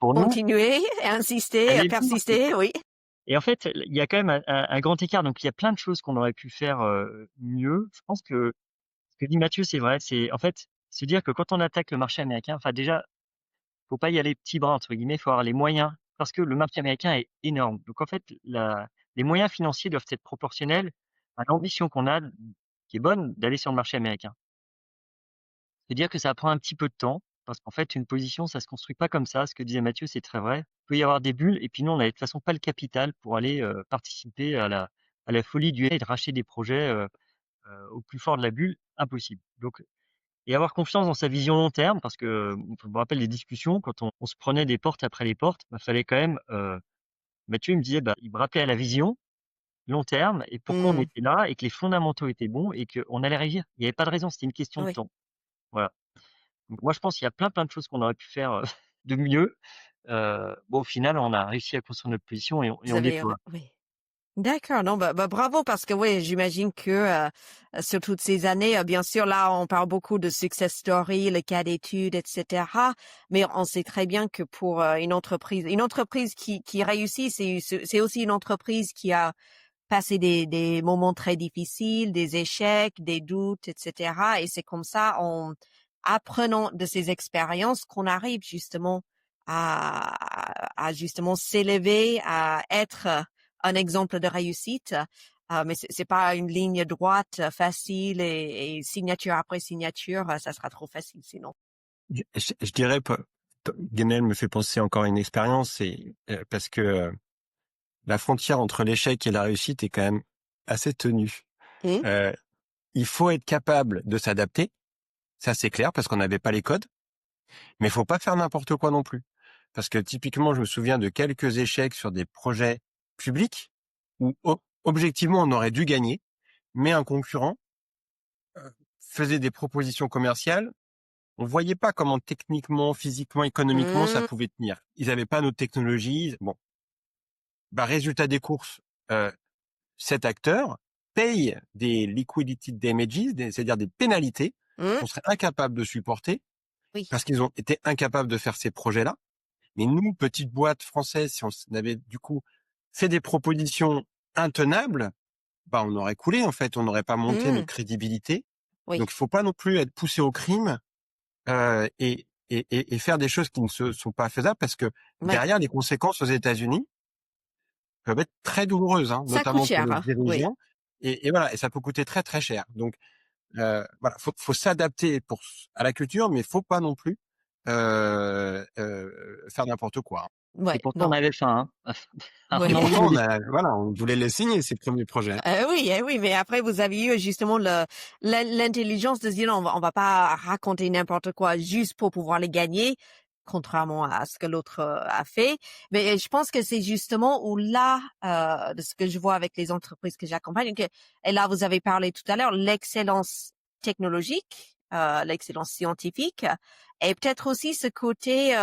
Speaker 2: pour nous.
Speaker 1: Continuer, insister,
Speaker 2: Aller vivre.
Speaker 1: persister, oui.
Speaker 2: Et en fait, il y a quand même un grand écart. Donc, il y a plein de choses qu'on aurait pu faire mieux. Je pense que ce que dit Mathieu, c'est vrai. C'est en fait se dire que quand on attaque le marché américain, enfin déjà, faut pas y aller petits bras entre guillemets. Faut avoir les moyens parce que le marché américain est énorme. Donc en fait, les moyens financiers doivent être proportionnels à l'ambition qu'on a, qui est bonne, d'aller sur le marché américain. C'est-à-dire que ça prend un petit peu de temps, parce qu'en fait, une position, ça se construit pas comme ça. Ce que disait Mathieu, c'est très vrai. Il peut y avoir des bulles, et puis nous, on n'avait de toute façon pas le capital pour aller participer à la folie du et de racheter des projets au plus fort de la bulle, impossible. Donc, et avoir confiance dans sa vision long terme, parce que je me rappelle les discussions, quand on se prenait des portes après les portes, il fallait quand même. Mathieu il me disait, il me rappelait à la vision long terme et pourquoi on était là et que les fondamentaux étaient bons et qu'on allait réussir. Il n'y avait pas de raison, c'était une question de
Speaker 1: Oui.
Speaker 2: temps. Voilà. Donc moi, je pense qu'il y a plein de choses qu'on aurait pu faire de mieux. Bon, au final, on a réussi à construire notre position et
Speaker 1: Vous
Speaker 2: on
Speaker 1: avez,
Speaker 2: déploie.
Speaker 1: oui. D'accord, non, bravo parce que oui, j'imagine que sur toutes ces années, bien sûr, là, on parle beaucoup de success story, le cas d'études, etc. Mais on sait très bien que pour une entreprise qui réussit, c'est aussi une entreprise qui a passé des moments très difficiles, des échecs, des doutes, etc. Et c'est comme ça, en apprenant de ces expériences, qu'on arrive justement à justement s'élever, à être un exemple de réussite. Mais c'est pas une ligne droite facile et signature après signature, ça sera trop facile sinon.
Speaker 3: Je dirais pas. Guenel me fait penser encore à une expérience, parce que la frontière entre l'échec et la réussite est quand même assez tenue. Il faut être capable de s'adapter, ça c'est clair, parce qu'on n'avait pas les codes, mais il faut pas faire n'importe quoi non plus. Parce que typiquement, je me souviens de quelques échecs sur des projets publics où objectivement on aurait dû gagner, mais un concurrent faisait des propositions commerciales. On voyait pas comment techniquement, physiquement, économiquement ça pouvait tenir. Ils avaient pas notre technologie. Bon, résultat des courses, cet acteur paye des liquidity damages, c'est-à-dire des pénalités qu'on serait incapable de supporter,
Speaker 1: Oui.
Speaker 3: parce qu'ils ont été incapables de faire ces projets-là. Mais nous, petite boîte française, si on avait du coup fait des propositions intenables, on aurait coulé en fait, on n'aurait pas monté notre crédibilité.
Speaker 1: Oui.
Speaker 3: Donc il faut pas non plus être poussé au crime et faire des choses qui ne sont pas faisables, parce que derrière, les conséquences aux États-Unis peuvent être très douloureuses, hein,
Speaker 1: Ça
Speaker 3: notamment
Speaker 1: coûte cher,
Speaker 3: pour les
Speaker 1: hein. Oui.
Speaker 3: dirigeants. Et voilà, et ça peut coûter très très cher. Donc voilà, faut s'adapter à la culture, mais faut pas non plus faire n'importe quoi.
Speaker 2: Et
Speaker 1: Ouais,
Speaker 2: pourtant, on
Speaker 1: non.
Speaker 2: avait faim. Hein.
Speaker 1: Ouais.
Speaker 3: Pourtant, on voulait les signer, ces premiers projets.
Speaker 1: Oui, mais après vous avez eu justement l'intelligence de se dire non, on va pas raconter n'importe quoi juste pour pouvoir les gagner, contrairement à ce que l'autre a fait. Mais je pense que c'est justement où là, de ce que je vois avec les entreprises que j'accompagne, et là vous avez parlé tout à l'heure, l'excellence technologique, l'excellence scientifique, et peut-être aussi ce côté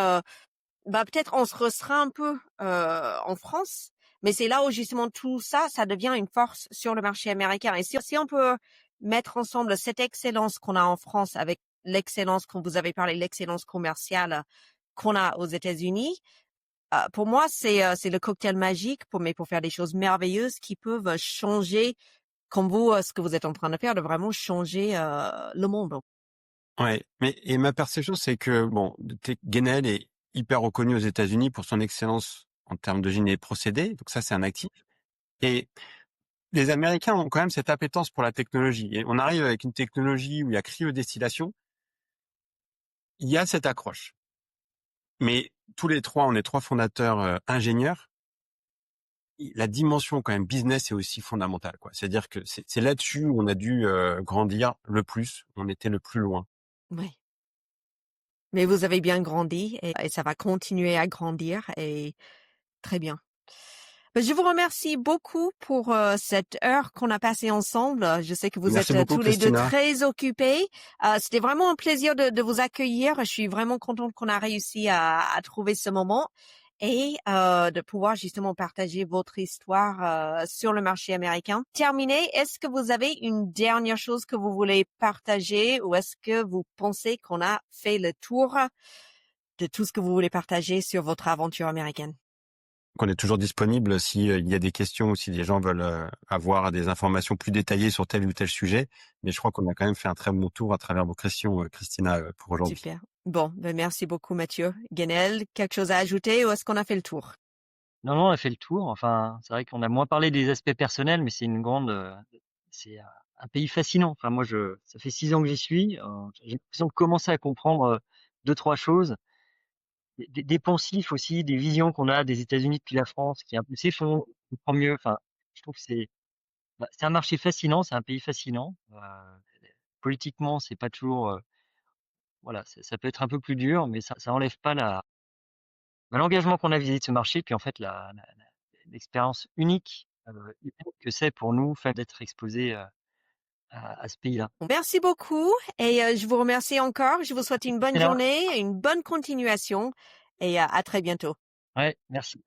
Speaker 1: peut-être on se restreint un peu en France, mais c'est là où justement tout ça, ça devient une force sur le marché américain. Et si on peut mettre ensemble cette excellence qu'on a en France avec l'excellence, comme vous avez parlé, l'excellence commerciale qu'on a aux États-Unis, pour moi c'est le cocktail magique pour faire des choses merveilleuses qui peuvent changer, comme vous, ce que vous êtes en train de faire, de vraiment changer le monde.
Speaker 3: Ouais, et ma perception, c'est que Guenel est hyper reconnu aux États-Unis pour son excellence en termes de génie et de procédés, donc ça c'est un actif. Et les Américains ont quand même cette appétence pour la technologie. Et on arrive avec une technologie où il y a cryodestillation, il y a cette accroche. Mais tous les trois, on est trois fondateurs ingénieurs. La dimension quand même business est aussi fondamentale, quoi. C'est-à-dire que c'est là-dessus où on a dû grandir le plus, on était le plus loin.
Speaker 1: Oui. Mais vous avez bien grandi et ça va continuer à grandir et très bien. Je vous remercie beaucoup pour cette heure qu'on a passée ensemble. Je sais que vous
Speaker 3: Merci
Speaker 1: êtes
Speaker 3: beaucoup,
Speaker 1: tous les deux
Speaker 3: Christina.
Speaker 1: très occupés. C'était vraiment un plaisir de vous accueillir. Je suis vraiment contente qu'on a réussi à trouver ce moment. et de pouvoir justement partager votre histoire sur le marché américain. Terminé, est-ce que vous avez une dernière chose que vous voulez partager ou est-ce que vous pensez qu'on a fait le tour de tout ce que vous voulez partager sur votre aventure américaine?
Speaker 3: On est toujours disponible s'il y a des questions ou si des gens veulent avoir des informations plus détaillées sur tel ou tel sujet. Mais je crois qu'on a quand même fait un très bon tour à travers vos questions, Christina, pour aujourd'hui.
Speaker 1: Super. Bon, ben merci beaucoup Mathieu. Guenel, quelque chose à ajouter ou est-ce qu'on a fait le tour?
Speaker 2: Non, non, on a fait le tour. Enfin, c'est vrai qu'on a moins parlé des aspects personnels, mais c'est c'est un pays fascinant. Enfin, moi, ça fait 6 ans que j'y suis. J'ai l'impression de commencer à comprendre 2, 3 choses. Des poncifs aussi, des visions qu'on a des États-Unis depuis la France, qui un peu s'effondrent, on comprend mieux. Enfin, je trouve que c'est un marché fascinant, c'est un pays fascinant. Politiquement, c'est pas toujours, voilà, ça peut être un peu plus dur, mais ça enlève pas l'engagement qu'on a vis-à-vis de ce marché, puis en fait l'expérience unique que c'est pour nous fait d'être exposé à ce pays-là.
Speaker 1: Merci beaucoup et je vous remercie encore. Je vous souhaite une bonne
Speaker 2: Excellent.
Speaker 1: journée, une bonne continuation et à très bientôt.
Speaker 2: Ouais, merci.